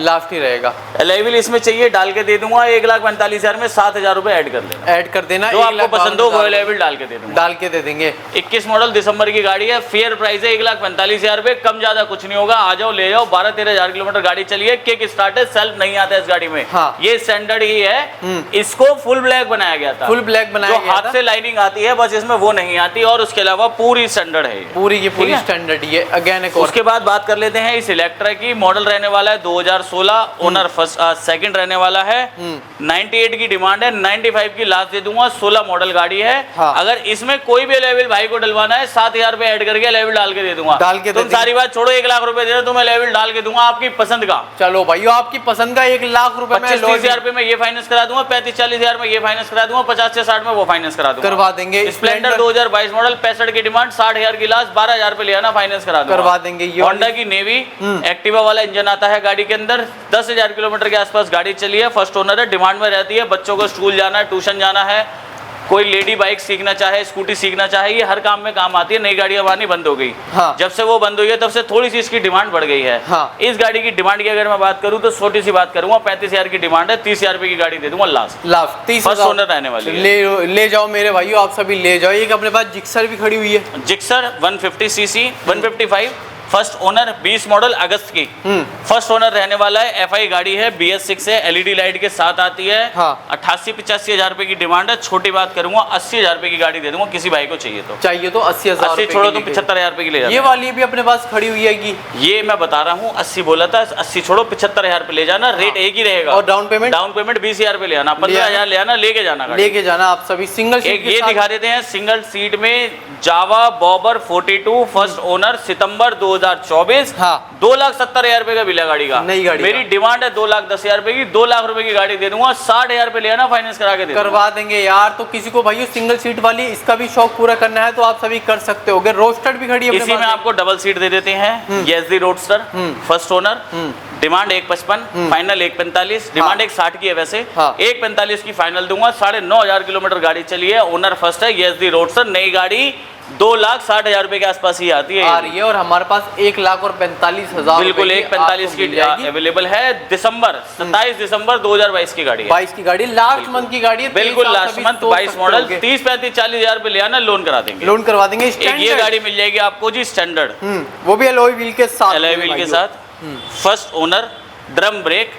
अलॉय व्हील इसमें चाहिए डाल के दे दूंगा, 1,45,000 में 7,000 रुपए ऐड कर देना। जो आपको पसंद हो वो अलॉय व्हील डाल के दे देंगे। 21 मॉडल दिसंबर की गाड़ी है, फेयर प्राइस है 1,45,000 रुपए, कम ज्यादा कुछ नहीं होगा। आ जाओ ले जाओ, 12-13,000 किलोमीटर गाड़ी चली है, किक स्टार्ट है, सेल्फ नहीं आता है इस गाड़ी में। हाँ। ये स्टैंडर्ड ही है, इसको फुल ब्लैक बनाया गया था, जो हाथ से लाइनिंग आती है बस इसमें वो नहीं आती, और उसके अलावा पूरी स्टैंडर्ड है, पूरी की पूरी स्टैंडर्ड ये अगेन। उसके बाद बात कर लेते हैं इस इलेक्ट्रा की। मॉडल रहने वाला है 2016, ओनर सेकंड रहने वाला है, 98 की डिमांड है, 95 की लास्ट दे दूंगा, 16 मॉडल गाड़ी है। हाँ। अगर इसमें कोई भी लेवल भाई को डलवाना है 7,000 रुपए ऐड करके लेवल डाल के दे दूंगा। तुम सारी बात छोड़ो, 1 लाख रुपए दे दो, तुम्हें लेवल डाल के दूंगा आपकी पसंद का। चलो भाइयों, आपकी पसंद का 1 लाख रुपए में 25,000 रुपए में ये फाइनेंस करा दूंगा, 35-40,000 में ये फाइनेंस करा दूंगा, 50 से 60 में वो फाइनेंस करा दूंगा, करवा देंगे। स्प्लेंडर 2022 मॉडल 65 की डिमांड, 60,000 की लास्ट, 12,000 रुपए ले आना, फाइनेंस करवा देंगे। होंडा की नेवी एक्टिवा वाला इंजन आता है गाड़ी के अंदर, 10,000 किलोमीटर के आसपास गाड़ी चली है, फर्स्ट ओनर है, डिमांड में रहती है। बच्चों को स्कूल जाना है, ट्यूशन जाना है, कोई लेडी बाइक सीखना चाहे, स्कूटी सीखना चाहे, ये हर काम में काम आती है। नई गाड़ियां आनी बंद हो गई। हाँ। जब से वो बंद हुई है तब से थोड़ी सी इसकी डिमांड बढ़ गई है। हाँ। इस गाड़ी की डिमांड की अगर मैं बात करूं तो छोटी सी बात करूंगा, 35,000 की डिमांड है, 30,000 रुपए की गाड़ी दे दूंगा लास्ट 30,000 फर्स्ट ओनर रहने वाली है। ले जाओ मेरे भाइयों, आप सभी ले जाओ। एक अपने पास जिक्सर भी खड़ी हुई है, Gixxer 150 CC 155, first owner 20 model अगस्त की, फर्स्ट ओनर रहने वाला है। FI गाड़ी है, BS6 है, LED लाइट के साथ आती है। हाँ। 88-85 हजार रुपए की डिमांड है। छोटी बात करूंगा, 80,000 रुपए की गाड़ी दे दूंगा किसी भाई को चाहिए तो 80,000। 80 छोड़ो तो 75,000 रुपए की ले जाना। ये वाली भी अपने पास खड़ी हुई है कि ये मैं बता रहा हूँ, 80 बोला था, 80 छोड़ो 75,000 रुपए ले जाना। रेट एक ही रहेगा। और डाउन पेमेंट 20,000 रुपए ले आना, 15,000 ले आना, लेके जाना आप सभी। सिंगल सीट ये दिखा देते हैं, सिंगल सीट में जावा बॉबर 42 फर्स्ट ओनर, सितंबर 2024। हाँ। 2,70,000 रुपए का बिल है गाड़ी का, नई गाड़ी। मेरी डिमांड है 2,10,000 रुपए की, 2 लाख रुपए की गाड़ी दे दूंगा, 60,000 रुपए ले आना, फाइनेंस करा के करवा देंगे यार। तो किसी को भाई सिंगल सीट वाली इसका भी शौक पूरा करना है तो आप सभी कर सकते हो। रोस्टर भी खड़ी है, इसी में आपको डबल सीट दे देते हैं। YSD roadster first owner, demand 155, final 145, demand 160 की है वैसे। हाँ। 145 की फाइनल दूंगा। 9,500 किलोमीटर गाड़ी चली है, ओनर फर्स्ट है, YSD रोडस्टर, नई गाड़ी 2,60,000 रुपए के आसपास ही आती है आ रही है। और हमारे पास 1,45,000 बिल्कुल 145 की अवेलेबल है। दिसंबर 27 दिसंबर 2022 की गाड़ी है। 22 की गाड़ी, लास्ट मंथ की गाड़ी है, बिल्कुल लास्ट मंथ 22 मॉडल। 30, 35, 40,000 रुपए ले आना, लोन करा देंगे। लोन करवा देंगे। एक ये गाड़ी मिल जाएगी आपको जी स्टैंडर्ड, वो भी अलॉय व्हील के साथ, अलॉय व्हील के साथ, फर्स्ट ओनर, ड्रम ब्रेक,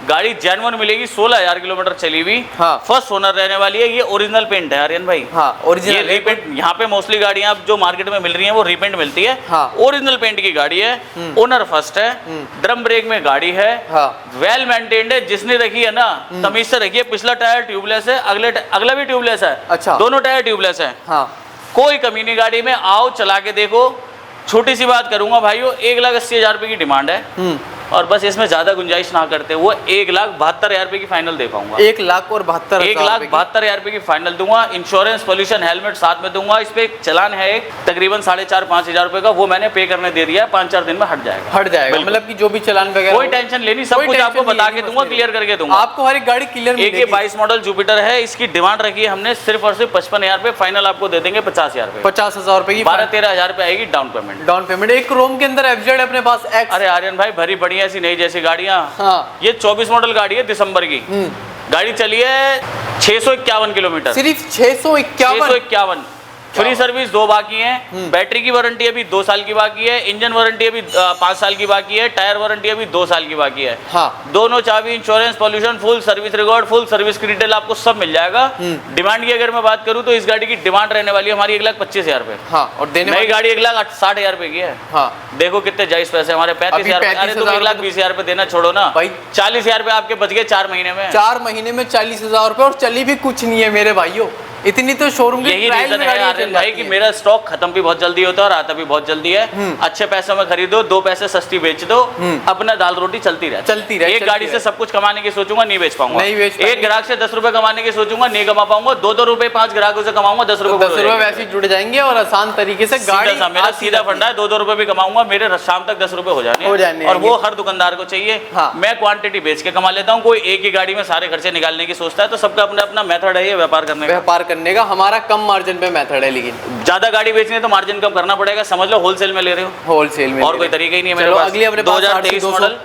गाड़ी जेन्युइन मिलेगी। 16,000 किलोमीटर चली हुई, हाँ। फर्स्ट ओनर रहने वाली है। ये ओरिजिनल पेंट है आर्यन भाई। हाँ, ओरिजिनल। ये रीपेंट, यहाँ पे मोस्टली गाड़ियां जो मार्केट में मिल रही हैं वो रीपेंट मिलती है। हाँ। ओरिजिनल पेंट की गाड़ी है, ओनर फर्स्ट है, ड्रम ब्रेक में गाड़ी है, हाँ। वेल मेंटेन्ड है। जिसने रखी है ना तमीज से रखी है। पिछला टायर ट्यूबलेस है, अगला भी ट्यूबलेस है। अच्छा। दोनों टायर ट्यूबलेस है। हाँ। कोई कमी नहीं गाड़ी में, आओ चला के देखो। छोटी सी बात करूंगा भाइयों, 1,80,000 रुपए की डिमांड है और बस इसमें ज्यादा गुंजाइश ना करते हुए 1,72,000 रुपए की फाइनल दे पाऊंगा। 1,72,000 रुपए की फाइनल दूंगा। इंश्योरेंस, पॉल्यूशन, हेलमेट साथ में दूंगा। इस पे चलान है एक तकरीबन 4,500-5,000 रुपए का, वो मैंने पे करने दे दिया है। 5-4 दिन में हट जाएगा। मतलब कि जो भी चलान वगैरह, कोई टेंशन लेनी, सब कुछ आपको बता के दूंगा, क्लियर करके दूंगा। आपको हर एक गाड़ी क्लियर मिलेगी। एक 22 मॉडल जुपिटर है, इसकी डिमांड रखी है हमने सिर्फ और सिर्फ 55,000 रुपए। फाइनल आपको दे देंगे 50,000 रुपए। 50,000 रुपए की 12-13,000 रुपए आएगी डाउन पेमेंट। Down payment. एक क्रोम के अंदर FZ अपने पास X। अरे आर्यन भाई, भरी बढ़िया ऐसी नई जैसी गाड़ियां। हाँ। ये 24 मॉडल गाड़ी है, दिसंबर की गाड़ी चली है 651 किलोमीटर। सिर्फ 651। फ्री सर्विस 2 बाकी है। बैटरी की वारंटी अभी 2 साल की बाकी है। इंजन वारंटी अभी 5 साल की बाकी है। टायर वारंटी अभी 2 साल की बाकी है। हाँ। दोनों चाबी, insurance, pollution, full service record, full service की डिटेल आपको सब मिल जाएगा। डिमांड की अगर मैं बात करूं तो इस गाड़ी की डिमांड रहने वाली है हमारी 1,25,000 रुपए। हाँ। और देने नई गाड़ी 1,60,000 रुपए की है। हाँ। देखो कितने जायज पैसे हमारे, 35,000। अरे तुम 1,20,000 रुपए देना छोड़ो ना भाई, 40,000 रुपए आपके बच गए 4 महीने में। 4 महीने में 40,000 रुपए, और चली भी कुछ नहीं है मेरे भाइयों। इतनी तो शोरूम की यही प्राइस रीजन में है गाड़ी आर्यन भाई कि मेरा स्टॉक खत्म भी बहुत जल्दी होता है और आता भी बहुत जल्दी है। अच्छे पैसों में खरीदो, 2 पैसे सस्ती बेच दो, अपना दाल रोटी चलती रहे। एक गाड़ी से सब कुछ कमाने की सोचूंगा, नहीं बेच पाऊंगा। एक ग्राहक से 10 रुपए कमाने की सोचूंगा, नहीं कमा पाऊंगा। 2-2 रुपए 5 ग्राहकों से कमाऊंगा, 10 रुपए वैसे जुड़ जाएंगे और आसान तरीके से गाड़ी। मेरा सीधा फंडा है, 2-2 रुपए भी कमाऊंगा, मेरे शाम तक 10 रुपए हो जाने। और वो हर दुकानदार को चाहिए। मैं क्वांटिटी बेच के कमा लेता हूँ। कोई एक ही गाड़ी में सारे खर्चे निकालने की सोचता है, तो सबका अपना अपना मेथड है ये व्यापार करने का। हमारा कम मार्जिन पे मेथड है, लेकिन ज्यादा गाड़ी बेचनी है तो मार्जिन कम करना पड़ेगा। समझ लो होलसेल में ले रहे हो, होलसेल में, और कोई तरीका ही नहीं है मेरे पास। अगली अपने 2023 मॉडल,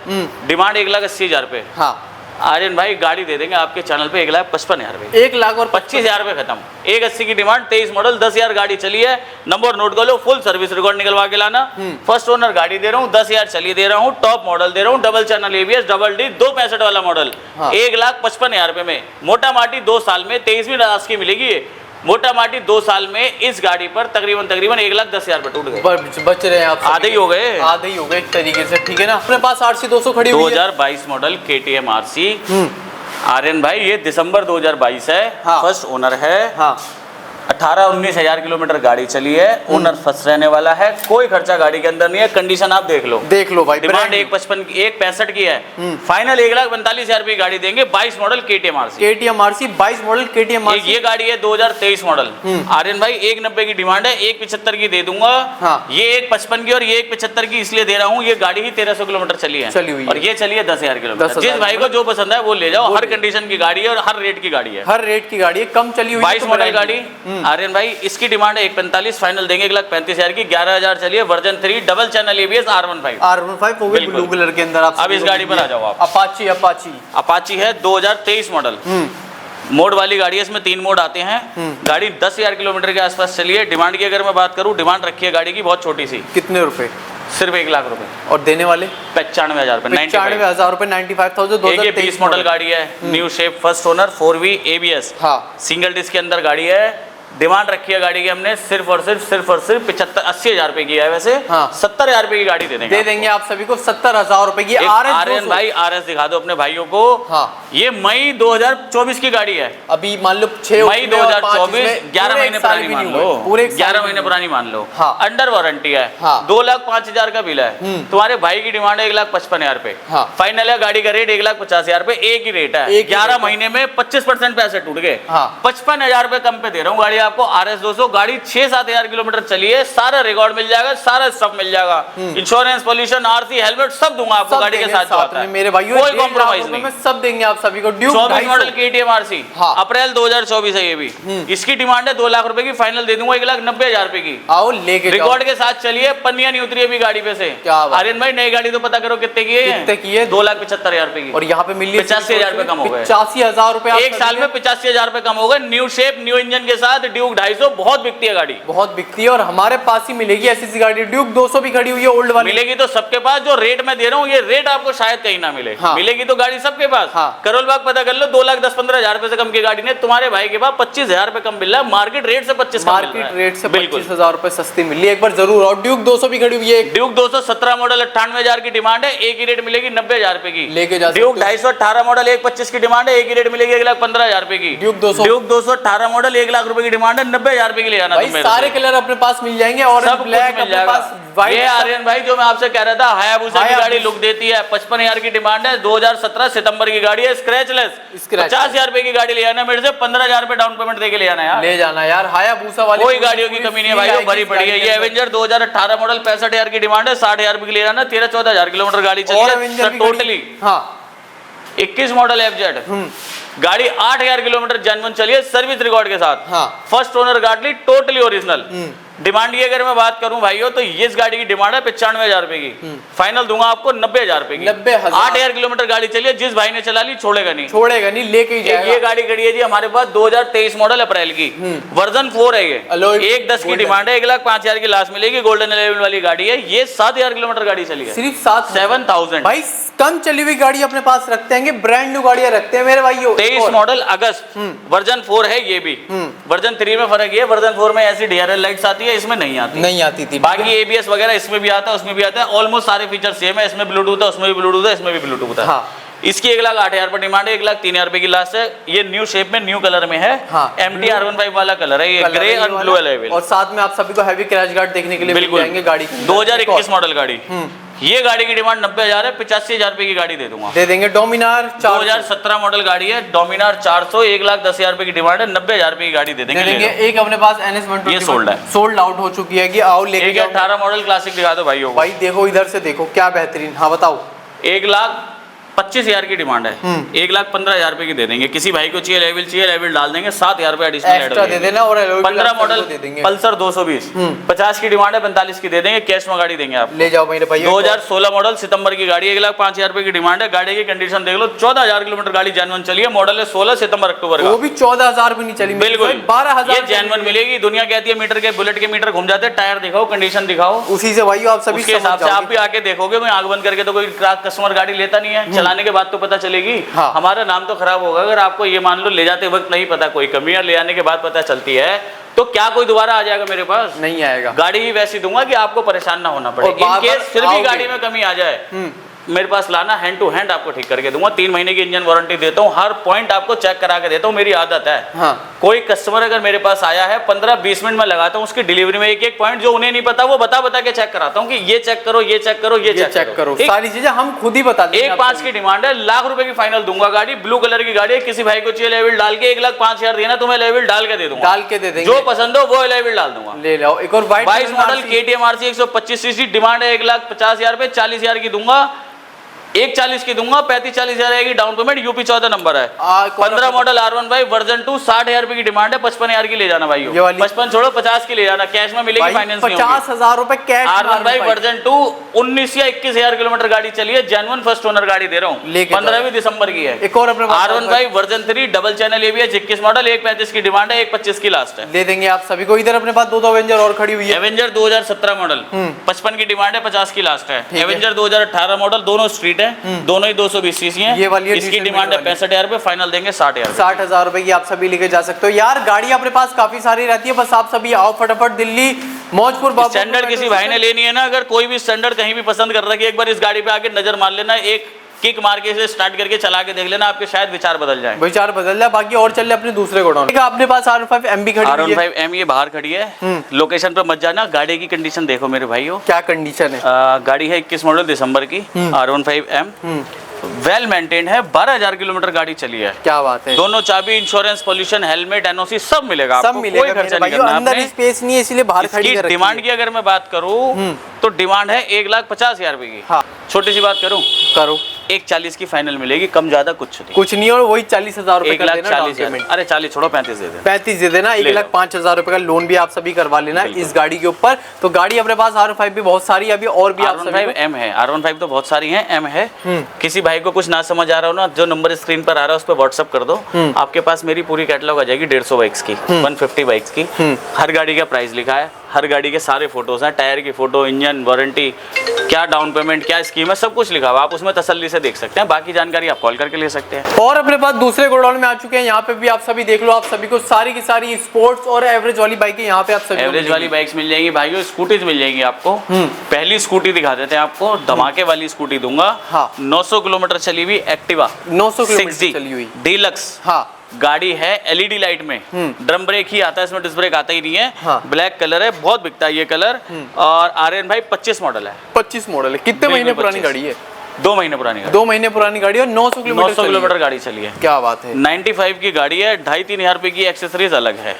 डिमांड 1,80,000 रुपए। हाँ। आर्यन भाई गाड़ी दे देंगे आपके चैनल पे 1,55,000 रुपए। 1,25,000 रुपए खत्म। 1,80 की डिमांड, 23 मॉडल, 10,000 गाड़ी चली है। नंबर नोट कर लो, फुल सर्विस रिकॉर्ड निकलवा के लाना। फर्स्ट ओनर गाड़ी दे रहा हूँ, 10,000 चलिए दे रहा हूँ। टॉप मॉडल दे रहा हूँ, double channel ABS, double D, 265 वाला मॉडल। 1,55,000 रुपए में मोटा माटी 2 साल में 23वीं रास की मिलेगी। मोटा माटी 2 साल में इस गाड़ी पर तकरीबन 1,10,000 रुपए टूट गए, बच रहे हैं आप। आधे ही हो गए, आधे ही हो गए एक तरीके से। ठीक है ना। अपने पास RC 200 खड़ी हुई है, 2022 मॉडल KTM RC। आर्यन भाई ये दिसंबर 2022 है। हाँ। फर्स्ट ओनर है। हाँ। 18-19,000 किलोमीटर गाड़ी चली है। ओनर फर्स्ट रहने वाला है। कोई खर्चा गाड़ी के अंदर नहीं है। कंडीशन आप देख लो भाई। डिमांड 1,65 की है। फाइनल 1,45,000 रुपए की गाड़ी देंगे। 22 model KTM RC 22 model KTM RC। ये गाड़ी है 2023 मॉडल। आर्यन भाई 1,90 की डिमांड है, 1,75 की दे दूंगा। हाँ। ये 1,55 की और ये 1,75 की इसलिए दे रहा हूँ, ये गाड़ी ही 1,300 किलोमीटर चली है और ये चली है 10,000 किलोमीटर। जिस भाई को जो पसंद है वो ले जाओ। हर कंडीशन की गाड़ी है और हर रेट की गाड़ी है। कम चली हुई 22 मॉडल गाड़ी। आर्यन भाई इसकी डिमांड है 1,45, फाइनल देंगे 1,35,000 की। 11,000 चलिए, version 3, double channel ABS, R15 वो भी ब्लू कलर के अंदर। आप अब इस गाड़ी पर आ जाओ आप। अपाची है 2023 मॉडल। मोड वाली गाड़ी है, इसमें 3 मोड आते हैं। गाड़ी 10,000 किलोमीटर के आसपास चली है। डिमांड की अगर मैं बात करूं, डिमांड रखी है गाड़ी की बहुत छोटी सी। कितने रुपए? सिर्फ 1,00,000 रुपए। और देने वाले 95,000 रुपए। 95,000 रुपए, 95,000। ये 20 मॉडल गाड़ी है, new shape, first owner, 4V ABS। हाँ। सिंगल डिस्क के अंदर गाड़ी है। डिमांड रखी है गाड़ी की हमने सिर्फ और सिर्फ 75-80,000 रुपए की है। वैसे 70,000 रुपए की गाड़ी दे देंगे आप सभी को। 70,000 रुपए की आर्यन भाई RS दिखा दो अपने भाइयों को। हाँ। ये मई 2024 की गाड़ी है। अभी मान लो 6 मई 2024, 11 महीने पुरानी मान लो, पूरे 11 महीने पुरानी मान लो। अंडर वारंटी है। 2,05,000 का बिल है। तुम्हारे भाई की डिमांड है 1,55,000 रुपए। फाइनल है गाड़ी का रेट 1,50,000 रुपए। एक ही रेट है। 11 महीने में 25% पैसे टूट गए। 55,000 रुपए कम पे दे रहा हूँ गाड़ी गाड़ी आपको RS 200 गाड़ी 6-7 हजार किलोमीटर चली है, सारा रिकॉर्ड मिल जाएगा, सारा स्टफ मिल जाएगा, इंश्योरेंस, पॉल्यूशन, RC, हेलमेट सब दूंगा आपको गाड़ी के साथ जो आता है। मेरे भाइयों कोई कॉम्प्रोमाइज नहीं, सब देंगे आप सभी को। 24 मॉडल KTM RC, अप्रैल 2024 है ये भी। इसकी डिमांड है 2 लाख रुपए की, फाइनल दे दूंगा 1,90,000 रुपए की। आओ लेके रिकॉर्ड के साथ चलिए, पन्नियां नहीं उतरी अभी गाड़ी पे से। आर्यन भाई नई गाड़ी तो पता करो कितने की है? 2,75,000 रुपए की, और यहाँ पे मिली 85,000 रुपए कम हो गए। 85,000 रुपए एक साल में 85,000 रुपए कम हो गए। न्यू शेप न्यू इंजन के साथ ड्यूक 250 बहुत बिकती है गाड़ी, बहुत बिकती है। और हमारे पास ही मिलेगी ऐसी गाड़ी, ड्यूक 200 भी खड़ी हुई है ओल्ड वाली। मिलेगी तो सबके पास, जो रेट मैं दे रहा हूँ ये रेट आपको शायद कहीं ना मिले। मिलेगी तो गाड़ी सबके पास। करोल बाग पता कर लो, 2,10,15,000 रुपए से कम की गाड़ी ने तुम्हारे भाई के पास 25,000 रुपए कम मिल रहा है, मार्केट रेट से 25 मार्केट रेट से 25,000 रुपए सस्ती मिली है एक बार जरूर। और ड्यूक 200 भी खड़ी हुई है, ड्यूक 217 मॉडल 98,000 की डिमांड है, एक ही रेट मिलेगी 90,000 रुपए की। लेके जा ड्यूक 250 18 मॉडल 1,25 की डिमांड है, एक ही रेट मिलेगी 1,15,000 रुपए की। ड्यूक 218 मॉडल 1 लाख रुपए की डिमांड है, 90,000 रुपए की ले जाना। सारे कलर अपने पास मिल जाएंगे, और सब ब्लैक मिल जाएगा। ये आर्यन भाई जो मैं आपसे कह रहा था, हायाबुसा की गाड़ी लुक देती है, 55,000 की डिमांड है, 2017 सितंबर की गाड़ी है, स्क्रैचलेस। 50,000 रुपए की गाड़ी ले जाना मेरे से, 15,000 रुपए डाउन पेमेंट देके ले जाना यार, ले जाना यार। हायाबुसा वाली कोई गाड़ियों की कमी नहीं है भाई, भरी पड़ी है। ये एवेंजर 2018 मॉडल 65,000 की डिमांड है, 60,000 रुपए की ले जाना, 13-14,000 किलोमीटर गाड़ी चली है टोटली। 21 मॉडल FZ गाड़ी 8,000 किलोमीटर जेन्युइन चली है, सर्विस रिकॉर्ड के साथ। फर्स्ट ओनर गाड़ी टोटली ओरिजिनल। डिमांड की अगर मैं बात करूं भाइयों, तो ये इस गाड़ी की डिमांड है 95,000 रुपए की, फाइनल दूंगा आपको 90,000 रुपए की। 8,000 किलोमीटर गाड़ी चली है, जिस भाई ने चला ली छोड़ेगा नहीं, लेके ही जाएगा। ये गाड़ी खड़ी है जी हमारे पास 2023 मॉडल अप्रैल की, वर्जन 4 है ये, 1,10 की डिमांड है, 1,05,000 की लास्ट मिलेगी। गोल्डन एलेवन वाली गाड़ी है, ये 7,000 किलोमीटर गाड़ी चली है, सिर्फ 7,000। भाई कम चली हुई गाड़ी अपने पास रखते हैं, ब्रांड न्यू गाड़ियां रखते हैं मेरे भाइयों। 23 मॉडल अगस्त, वर्जन 4 है ये भी। वर्जन 3 में फर्क है, वर्जन 4 में ऐसी DRL लाइट्स आती है, इसमें नहीं आती थी। बाकी ABS वगैरह इसमें भी आता है, उसमें भी आता है, ऑलमोस्ट सारे फीचर सेम है। इसमें ब्लूटूथ है, उसमें भी ब्लूटूथ है, इसमें भी ब्लूटूथ है। इसकी 1,08,000 रुपए डिमांड है, 1,03,000 रुपए की लास्ट है। ये न्यू शेप में न्यू कलर में है, MT R15 वाला कलर है, ये ग्रे और ब्लू अवेलेबल। और साथ में आप सभी को हैवी क्रैश गार्ड देखने के लिए मिल जाएंगे गाड़ी। 2021 मॉडल गाड़ी, ये गाड़ी की डिमांड 90,000 है, 85,000 रुपए की गाड़ी दे दूंगा, दे देंगे। डोमिनार 2017 मॉडल गाड़ी है, डोमिनार 400, 1,10,000 रुपए की डिमांड है, 90,000 रुपए की गाड़ी दे देंगे। एक अपने पास NS 120 ये सोल्ड आउट हो चुकी है कि आओ लेके 18 मॉडल क्लासिक दिखा दो भाइयों। भाई देखो इधर से देखो क्या बेहतरीन। हाँ बताओ। 1,25,000 की डिमांड है, 1,15,000 रुपए की दे देंगे। किसी भाई को चाहिए लेवल डाल देंगे, 7,000 रुपए एडिशनल दे देना। और 15 मॉडल पल्सर 220, 50 की डिमांड है, 45 की दे देंगे, कैश में गाड़ी देंगे आप, ले जाओ मेरे भाई। 2016 मॉडल सितंबर की गाड़ी, 1,05,000 रुपए की डिमांड है। गाड़ी की कंडीशन देख लो, 14,000 किलोमीटर गाड़ी जेन्युइन चली है, मॉडल है 16 सितंबर अक्टूबर का, वो भी 14,000 भी नहीं चली, बिल्कुल 12,000 जेन्युइन मिलेगी। दुनिया कहती है मीटर के, बुलेट के मीटर घूम जाते हैं, टायर दिखाओ, कंडीशन दिखाओ, उसी से भाई आप सभी के हिसाब से आप भी आके देखोगे। मैं आंख बंद करके तो कोई कस्टमर गाड़ी लेता नहीं है, चलाने के बाद तो पता चलेगी। हमारा नाम तो खराब होगा अगर आपको ये मान लो ले जाते वक्त नहीं पता कोई कमी है, ले आने के बाद पता चलती है, तो क्या कोई दोबारा आ जाएगा मेरे पास? नहीं आएगा। गाड़ी ही वैसी दूंगा कि आपको परेशान ना होना पड़े। इन केस फिर भी गाड़ी में कमी आ जाए, मेरे पास लाना, हैंड टू हैंड आपको ठीक करके दूंगा। 3 महीने की इंजन वारंटी देता हूँ, हर पॉइंट आपको चेक करा के देता हूँ, मेरी आदत है। कोई कस्टमर अगर मेरे पास आया है, 15-20 मिनट में लगाता हूँ उसकी डिलीवरी में, एक पॉइंट जो उन्हें नहीं पता वो बता के चेक कराता हूँ कि ये चेक करो, ये चेक करो, ये चेक करो, सारी चीजें हम खुद ही बता देंगे। 1,05,000 की डिमांड है, लाख रुपए की फाइनल दूंगा गाड़ी। ब्लू कलर की गाड़ी है, किसी भाई को चाहिए लेवल डाल के 1,05,000 देना, तुम्हें लेवल डाल के दे दूंगा, डाल के दे देंगे, जो पसंद हो वो लेवल डाल दूंगा, ले लो। एक और 22 model KTM RC 125 cc, demand है 1,50,000 रुपए, 40,000 की दूंगा, 1,40,000 की दूंगा, 35-40,000 आएगी डाउन पेमेंट। यूपी 14 नंबर है। 15 मॉडल R15 वर्जन 2, 60,000 रुपए की डिमांड है, 55,000 की ले जाना भाई, 55 छोड़ो 50 की ले जाना, कैश में मिलेगी, फाइनेंस नहीं होगी। 50,000 रुपए कैश। R15 वर्जन 2 19 या 21,000 किलोमीटर गाड़ी चली है, जेन्युइन फर्स्ट ओनर गाड़ी दे रहा हूँ, 15वीं दिसंबर की है। एक और अपने R15 version 3 double channel ABS 21 model, 1,35 की डिमांड है, 1,25 की लास्ट है, दे देंगे आप सभी को। इधर अपने पास 2 एवेंजर और खड़ी हुई है। एवेंजर 2017 मॉडल 55 की डिमांड है, 50 की लास्ट है। एवेंजर 2018 मॉडल, दोनों स्ट्रीट है, दोनों ही 220 सीसी है। ये वाली इसकी डिमांड है 65,000 रुपए, फाइनल देंगे 60,000 रुपए की। आप सभी लेके जा सकते हो यार, गाड़ी अपने पास काफी सारी रहती है, बस आप सभी आओ फटाफट दिल्ली मौजपुर। स्टैंडर्ड किसी भाई ने लेनी है ना, अगर कोई भी स्टैंडर्ड कहीं भी पसंद कर रहा है, एक बार इस गाड़ी पे आके नजर मार लेना, एक किक मार के इसे स्टार्ट करके चला के देख लेना, आपके शायद विचार बदल जाए, विचार बदल जाए। बाकी और चल ले अपने दूसरे गोडाउन। ठीक है, अपने पास R15M भी खड़ी है, R15M ये बाहर खड़ी है, लोकेशन पे मत जाना। गाड़ी की कंडीशन देखो मेरे भाइयों, क्या कंडीशन है। गाड़ी है 21 मॉडल दिसंबर की, R15M वेल मेंटेन्ड है, 12,000 किलोमीटर गाड़ी चली है। क्या बात है। दोनों चाबी, इंश्योरेंस, पोल्यूशन, हेलमेट, एनओसी सब मिलेगा सब आपको, मिलेगा। कोई खर्चा नहीं भाई करना अंदर आपने। स्पेस नहीं है इसलिए बाहर खड़ी इसकी कर रखी डिमांड है। की अगर मैं बात करूं तो डिमांड है 1,50,000 रुपए की। हाँ। छोटी सी बात करूं, करो 1,40 की फाइनल मिलेगी, कम ज्यादा कुछ नहीं। कुछ नहीं, और वही 40,000 रुपए कर देना डाउन 1,40,000, पेमेंट। अरे 40 छोड़ो, 35 दे देना। 35 दे देना, 1,05,000 रुपए का लोन भी आप सभी करवा लेना इस गाड़ी के ऊपर। तो गाड़ी अपने पास R5 भी बहुत सारी है अभी, और भी आप सभी R15 M है, R15 तो बहुत सारी हैं, M है। किसी भाई को कुछ ना समझ आ रहा हो ना, जो नंबर स्क्रीन पर आ रहा है उस पर व्हाट्सअप कर दो, आपके पास मेरी पूरी कैटलॉग आ जाएगी 150 बाइक्स की, 150 बाइक्स की। हर गाड़ी का प्राइस लिखा है, हर गाड़ी के सारे फोटोज हैं, टायर की फोटो, इंजन, वारंटी, क्या डाउन पेमेंट, क्या स्कीम है, सब कुछ लिखा हुआ, आप उसमें तसल्ली से देख सकते हैं। बाकी जानकारी आप कॉल करके ले सकते हैं। और अपने पास दूसरे गोडाउन में आ चुके हैं, यहाँ पे भी आप सभी देख लो, आप सभी को सारी की सारी स्पोर्ट्स और एवरेज वाली बाइक यहाँ पे आप सभी एवरेज वाली बाइक्स मिल जाएंगी भाइयों, स्कूटीज मिल जाएंगी आपको। पहली स्कूटी दिखा देते हैं आपको, धमाके वाली स्कूटी दूंगा। हाँ। 900 किलोमीटर चली हुई एक्टिवा, 900 किलोमीटर 6G चली हुई डीलक्स हाँ। गाड़ी है, एलईडी लाइट में, ड्रम ब्रेक ही आता है इसमें, डिस्क ब्रेक आता ही नहीं है। हाँ। ब्लैक कलर है, बहुत बिकता है ये कलर। और आर्यन भाई 25 मॉडल है, 25 मॉडल है। कितने महीने पुरानी 25। गाड़ी है? 2 महीने पुरानी गाड़ी, 2 महीने पुरानी गाड़ी और 900 किलोमीटर 900 किलोमीटर गाड़ी चली है। क्या बात है। 95 की गाड़ी है, 2,500-3 हजार रुपए की एक्सेसरीज अलग है।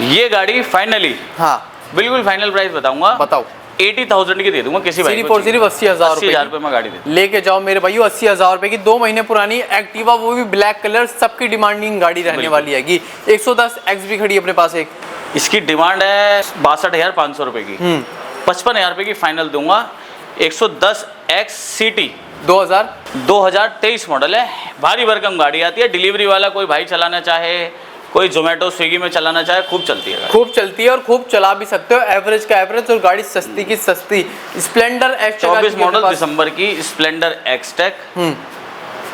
ये गाड़ी फाइनली हाँ बिल्कुल फाइनल प्राइस बताऊंगा, बताओ। 80,000 की दे दूंगा किसी भाई सिर्फ को। और सिर्फ 80,000 80,000 में गाड़ी दे दूं। लेके जाओ मेरे भाइयों, 80,000 रुपए की 2 महीने पुरानी एक्टिवा, वो भी ब्लैक कलर, सबकी डिमांडिंग गाड़ी रहने वाली है। 110 एक्स भी खड़ी है अपने पास एक। इसकी डिमांड है 62,500 रुपए की, 55,000 रुपए की फाइनल दूंगा। 110 एक्स सिटी 2023 मॉडल है, भारी भरकम गाड़ी आती है। डिलीवरी वाला कोई भाई चलाना चाहे, कोई जोमेटो स्विगी में चलाना चाहे, खूब चलती है गाड़ी। खूब चलती है और खूब चला भी सकते हो, एवरेज का एवरेज, और गाड़ी सस्ती की सस्ती। स्प्लेंडर एक्स 24 मॉडल दिसंबर की स्प्लेंडर एक्सटेक,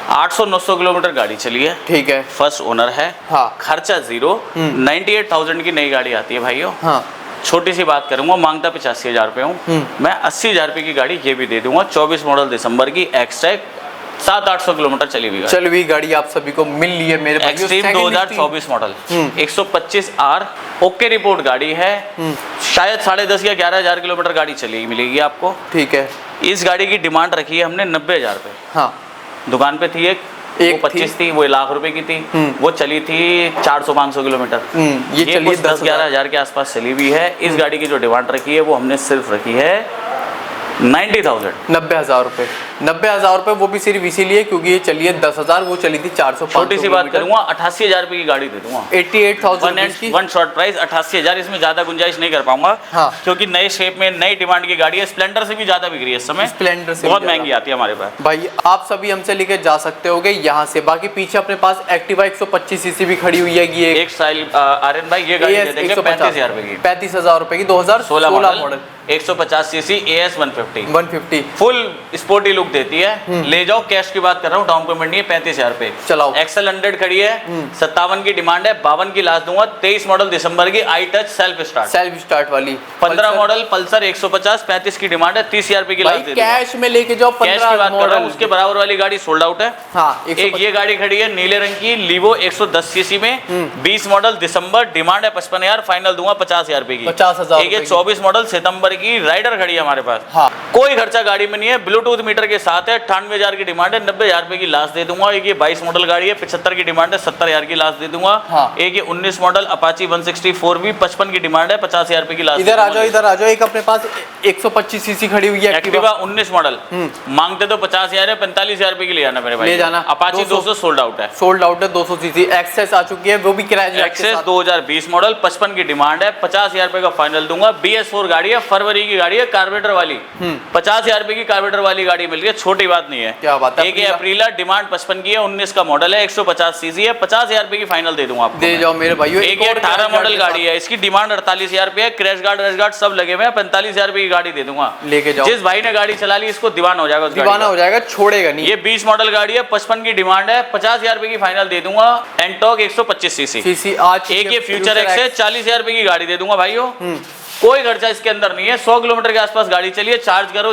800-900 किलोमीटर गाड़ी चली है। ठीक है। फर्स्ट ओनर है। हाँ। खर्चा 0, 98,000 की नई गाड़ी आती है भाइयों। हाँ। छोटी सी बात करूंगा, मांगता 85,000 रुपए हूँ, मैं 80,000 रुपए की गाड़ी ये भी दे दूंगा। 24 मॉडल दिसंबर की एक्सटेक, 700-800 किलोमीटर चली हुई गाड़ी। चल हुई गाड़ी आप सभी को मिल ली है मेरे भाइयों। Extreme 2024 model, 125R okay report गाड़ी है, शायद 10.5 या 11,000 किलोमीटर गाड़ी चली मिलेगी आपको। ठीक है। इस गाड़ी की डिमांड रखी है हमने 90,000 रुपए। हाँ। दुकान पे थी एक वो 25 थी, वो 1,00,000 रुपए की थी, वो चली थी 400-500 किलोमीटर। ये चलिए 10-11 हजार के आसपास चली हुई है। इस गाड़ी की जो डिमांड रखी है वो हमने सिर्फ रखी है 90,000, 90,000 रुपए। 90,000 रुपए वो भी सिर्फ इसीलिए क्योंकि ये चलिए 10,000, वो चली थी 400। छोटी सी बात करूंगा, 88,000 रुपए की गाड़ी दे दूंगा। 88,000 वन शॉर्ट प्राइस 88,000, इसमें ज्यादा गुंजाइश नहीं कर पाऊंगा। हाँ। क्योंकि नए शेप में नई डिमांड की गाड़ी है, स्प्लेंडर से भी ज्यादा बिक रही है इस समय, स्प्लेंडर से बहुत महंगी आती है हमारे पास। भाई आप सभी हमसे लेके जा सकते होगे यहाँ से। बाकी पीछे अपने पास एक्टिवा 125 सीसी भी खड़ी हुई है। ये एक स्टाइल आर्यन भाई ये गाड़ी दे देंगे 35,000 रुपए की, 35,000 रुपए की, 2016 model, 150 CC AS 150 150 full sporty look देती है। ले जाओ, कैश की बात कर रहा हूँ, डाउन पेमेंट नहीं है, 35,000 रुपए। चलाओ। एक्सेल 100 खड़ी है, 57 की डिमांड है, 52 की लास्ट दूंगा। 23 मॉडल दिसंबर की आई टच सेल्फ स्टार्ट वाली। 15 मॉडल पल्सर 150, 35 की डिमांड है, 30,000 रुपए की लास्ट दे दूंगा। कैश में लेके जाओ। कैश की बात कर रहा हूँ, उसके बराबर वाली गाड़ी सोल्ड आउट है। हाँ, एक ये गाड़ी खड़ी है नीले रंग की लीवो 110 सीसी में, 20 मॉडल दिसंबर, डिमांड है 55,000, फाइनल दूंगा 50,000 रुपए की। 50,000 एक 24 मॉडल सितंबर की राइडर खड़ी है हमारे पास। हाँ। कोई खर्चा गाड़ी में नहीं है, ब्लूटूथ मीटर के साथ है, 98,000 की डिमांड है, 90,000 रुपए की लास्ट दे दूंगा। एक ये 22 मॉडल गाड़ी है, 75 की डिमांड है, 70,000 की लास्ट दे दूंगा। हाँ। एक ये 19 मॉडल अपाची 164 भी 55 की डिमांड है, 50,000 रुपए की लास्ट। इधर आ जाओ, इधर आ जाओ। एक अपने पास 125 सीसी खड़ी हुई है एक्टिवा 19 मॉडल, मांगते तो 50,000 है, 45,000 रुपए की ले जाना मेरे भाई। ले जाना। अपाची 200 सोल्ड आउट है। सोल्ड आउट है 200 सीसी। एक्सेस आ चुकी है, वो भी किराए एक्सेस 2020 मॉडल, 55 की डिमांड है, 50,000 रुपए का फाइनल दूंगा। BS4 गाड़ी है, फरवरी की गाड़ी है, कार्बोरेटर वाली, 50,000 रुपए की कार्बोरेटर वाली गाड़ी मिल रही है, छोटी बात नहीं है। क्या बात है। एक अप्रैल डिमांड 55 की है, 19 का मॉडल है, 150 सीसी है, 50,000 रुपए की फाइनल दे दूंगा आपको। दे जाओ मेरे भाइयों। एक 18 मॉडल गाड़ी है, इसकी डिमांड 48,000 रुपए है, क्रैश गार्ड सब लगे हुए हैं, 45,000 रुपए की गाड़ी दे दूंगा। लेके जाओ। जिस भाई ने गाड़ी चला ली इसको दीवाना हो जाएगा, दीवाना हो जाएगा, छोड़ेगा नहीं। ये 20 मॉडल गाड़ी है, 55 की डिमांड है, 50,000 रुपए की फाइनल दे दूंगा। एंटॉक 125 सीसी। आज एक ये फ्यूचर एक्स है, 40,000 रुपए की गाड़ी दे दूंगा भाइयों। कोई खर्चा इसके अंदर नहीं है, 100 किलोमीटर के आसपास गाड़ी चलिए, चार्ज करो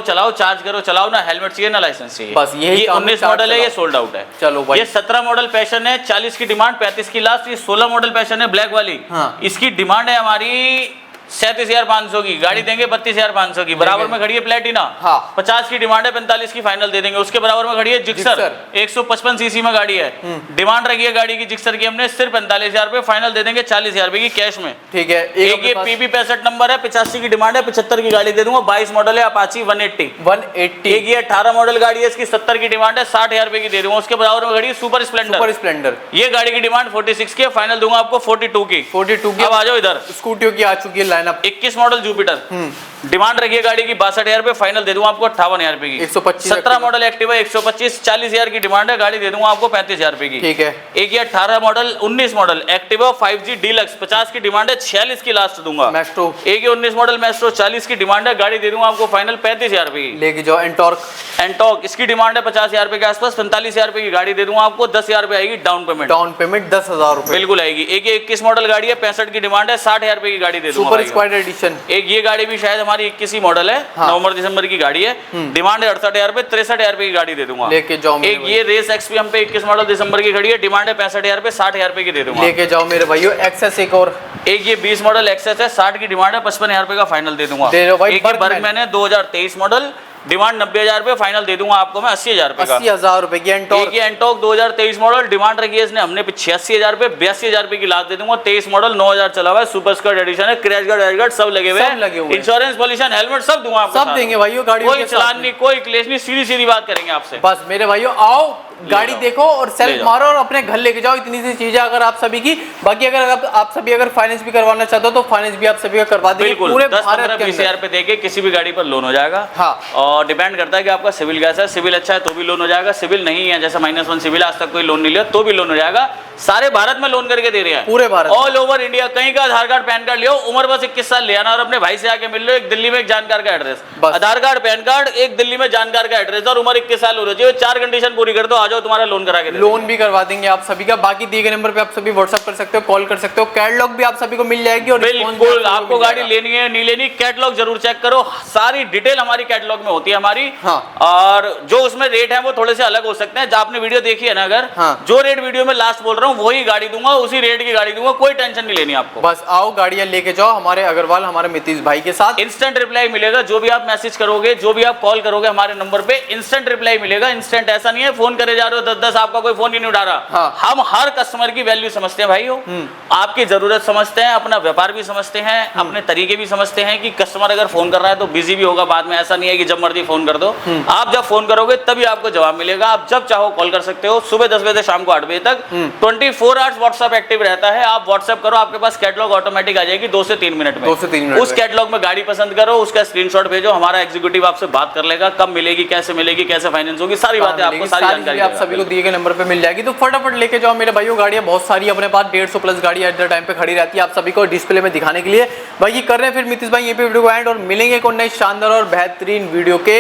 चलाओ, ना हेलमेट चाहिए ना लाइसेंस चाहिए। बस यही 19 मॉडल है, ये सोल्ड आउट है। चलो भाई। ये 17 मॉडल पैशन है, 40 की डिमांड, 35 की लास्ट। ये 16 मॉडल पैशन है ब्लैक वाली। हाँ। इसकी डिमांड है हमारी 37,500 की गाड़ी देंगे, 32,500 की। बराबर में खड़ी है प्लेटिना, हाँ। 50 की डिमांड है, 45 की फाइनल दे देंगे। उसके बराबर में खड़ी है जिक्सर, 155 सीसी में गाड़ी है। डिमांड रखी है गाड़ी की जिक्सर की हमने सिर्फ 45,000 रुपए, फाइनल दे देंगे 40,000 रुपए की कैश में। ठीक है। एक ये PB 65 नंबर है, 85 की डिमांड है, 75 की गाड़ी दे दूंगा। 22 मॉडल है अपाची 180। एक ये 18 मॉडल गाड़ी है, इसकी 70 की डिमांड है, 60,000 रुपए की दे दूंगा। उसके बराबर में खड़ी है सुपर स्प्लेंडर। ये गाड़ी की डिमांड 46 की है, फाइनल दूंगा आपको 42 की। अब आ जाओ इधर, स्कूटियों की आ चुकी है लाइनअप। 21 मॉडल जुपिटर, डिमांड रखी है गाड़ी की 62,000 रुपए, फाइनल दे दूंगा आपको 58,000 रुपए की। 125 17 मॉडल एक्टिवा 125, 40,000 की डिमांड है, गाड़ी दे दूंगा आपको 35,000 रुपए की। ठीक है। एक ये 18 model 19 model Activa 5G deluxe, 50 की डिमांड है, 46 की लास्ट दूंगा। मैस्ट्रो। एक ये 19 मॉडल मैस्ट्रो 40 की डिमांड है, गाड़ी दे दूंगा आपको फाइनल 35,000 रुपए की। लेके जाओ एंटॉर्क, इसकी डिमांड है 50,000 रुपए के आसपास, 45,000 रुपए की गाड़ी दे दूंगा आपको, 10,000 रुपए आएगी डाउन पेमेंट 10,000 रुपए बिल्कुल आएगी। एक ये 21 मॉडल गाड़ी है, 65 की डिमांड है, 60,000 रुपए की गाड़ी दे दूंगा। Super squad edition. एक ये गाड़ी भी शायद हमारी 21 मॉडल है, नवंबर दिसंबर की गाड़ी है, डिमांड है 68,000 रुपए, 63,000 रुपए की गाड़ी दे दूंगा। लेके जाओ। एक ये रेस XP हम पे 21 मॉडल दिसंबर की खड़ी है, डिमांड है 65,000 रुपए, 60,000 रुपए की दे दूंगा। लेके जाओ मेरे भाइयों। एक्सेस एक और। एक ये 20 मॉडल एक्सेस है, 60 की डिमांड है, 55,000 रुपए का फाइनल दे दूंगा। दे दो भाई। एक बर्गमैन है 2023 मॉडल, डिमांड 90,000 रुपए, फाइनल दे दूंगा आपको मैं 80,000 रुपए का। 80,000 रुपए की एक ये एंटॉर्क 2023 मॉडल, डिमांड रखी है इसने हमने 86,000 रुपए, 82,000 रुपए की लास्ट दे दूंगा। 23 मॉडल 9,000 चला हुआ है, सुपर स्कॉट एडिशन है, क्रैश गार्ड सब लगे हुए हैं, इंश्योरेंस पॉल्यूशन हेलमेट सब दूंगा आपको, सब देंगे भाइयों। गाड़ी कोई चलान नहीं, कोई क्लेश नहीं, सीधी बात करेंगे आपसे। बस मेरे भाइयों आओ, गाड़ी देखो और सेल्फ मारो और अपने घर लेके जाओ। इतनी सी चीजें अगर आप सभी की। बाकी अगर आप सभी अगर फाइनेंस भी करवाना चाहते हो तो फाइनेंस भी आप सभी का करवा देंगे पूरे 10-15-20,000 रुपए देके किसी भी गाड़ी पर लोन हो जाएगा। हाँ। और डिपेंड करता है कि आपका सिविल कैसा है, सिविल अच्छा है तो भी लोन हो जाएगा, सिविल नहीं है जैसा -1 सिविल आज तक कोई लोन नहीं लिया तो भी लोन हो जाएगा। सारे भारत में लोन करके दे रहे हैं, पूरे भारत, ऑल ओवर इंडिया। कहीं का आधार कार्ड पैन कार्ड लियो, उम्र बस 21 साल ले आना और अपने भाई से आके मिल लो। एक दिल्ली में एक जानकार का एड्रेस, आधार कार्ड पैन कार्ड, एक दिल्ली में जानकार का एड्रेस और उम्र 21 साल होना चाहिए। 4 कंडीशन पूरी कर दो, आ जाओ तुम्हारा लोन करा के लोन भी करवा देंगे आप सभी का। बाकी दिए गए नंबर पे आप सभी व्हाट्सएप कर सकते हो, कॉल कर सकते हो। कैटलॉग भी आप सभी को मिल जाएगी। और बिल्कुल आपको गाड़ी लेनी है नहीं लेनी, कैटलॉग जरूर चेक करो, सारी डिटेल हमारी कैटलॉग में होती है हमारी। हाँ। और जो उसमें रेट है वो थोड़े से अलग हो सकते हैं। आपने वीडियो देखी है ना, अगर जो रेट वीडियो में लास्ट बोल रहा हूँ वही गाड़ी दूंगा, उसी रेट की गाड़ी दूंगा, कोई टेंशन नहीं लेनी आपको। बस आओ गाड़ियां लेके जाओ हमारे अग्रवाल, हमारे मितिश भाई के साथ। इंस्टेंट रिप्लाई मिलेगा, जो भी आप मैसेज करोगे, जो भी आप कॉल करोगे हमारे नंबर पे इंस्टेंट रिप्लाई मिलेगा। इंस्टेंट ऐसा नहीं है फोन करे जा रहे हो 10-10 आपका कोई फोन ही नहीं उठा रहा। हम हर कस्टमर की वैल्यू समझते हैं भाइयों, आपकी जरूरत समझते हैं, अपना व्यापार भी समझते हैं, अपने तरीके भी समझते हैं कि कस्टमर अगर फोन कर रहा है तो बिजी भी होगा बाद में। ऐसा नहीं है कि जब मर्जी फोन कर दो, आप जब फोन करोगे तभी आपको जवाब मिलेगा। आप जब चाहो कॉल कर सकते हो, सुबह 10 बजे से शाम को 8 बजे तक 24 आवर्स व्हाट्सएप एक्टिव रहता है। आप व्हाट्सएप करो, आपके पास कैटलॉग ऑटोमेटिक आ जाएगी 2 से 3 मिनट में। 2 से 3 मिनट उस कैटलॉग में गाड़ी पसंद करो, उसका स्क्रीनशॉट भेजो, हमारा एग्जीक्यूटिव आपसे बात कर लेगा, कब मिलेगी, कैसे मिलेगी, कैसे फाइनेंस होगी, सारी बातें आपको, सारी जानकारी आप सभी को दिए गए नंबर पे मिल जाएगी। तो फटाफट लेके जाओ मेरे भाइयों। गाड़ियां बहुत सारी अपने पास 150 प्लस गाड़ी एट द टाइम पे खड़ी रहती है आप सभी को डिस्प्ले में दिखाने के लिए। बाकी कर रहे हैं फिर मितिश भाई ये पे वीडियो को एंड और मिलेंगे एक और नई शानदार और बेहतरीन वीडियो के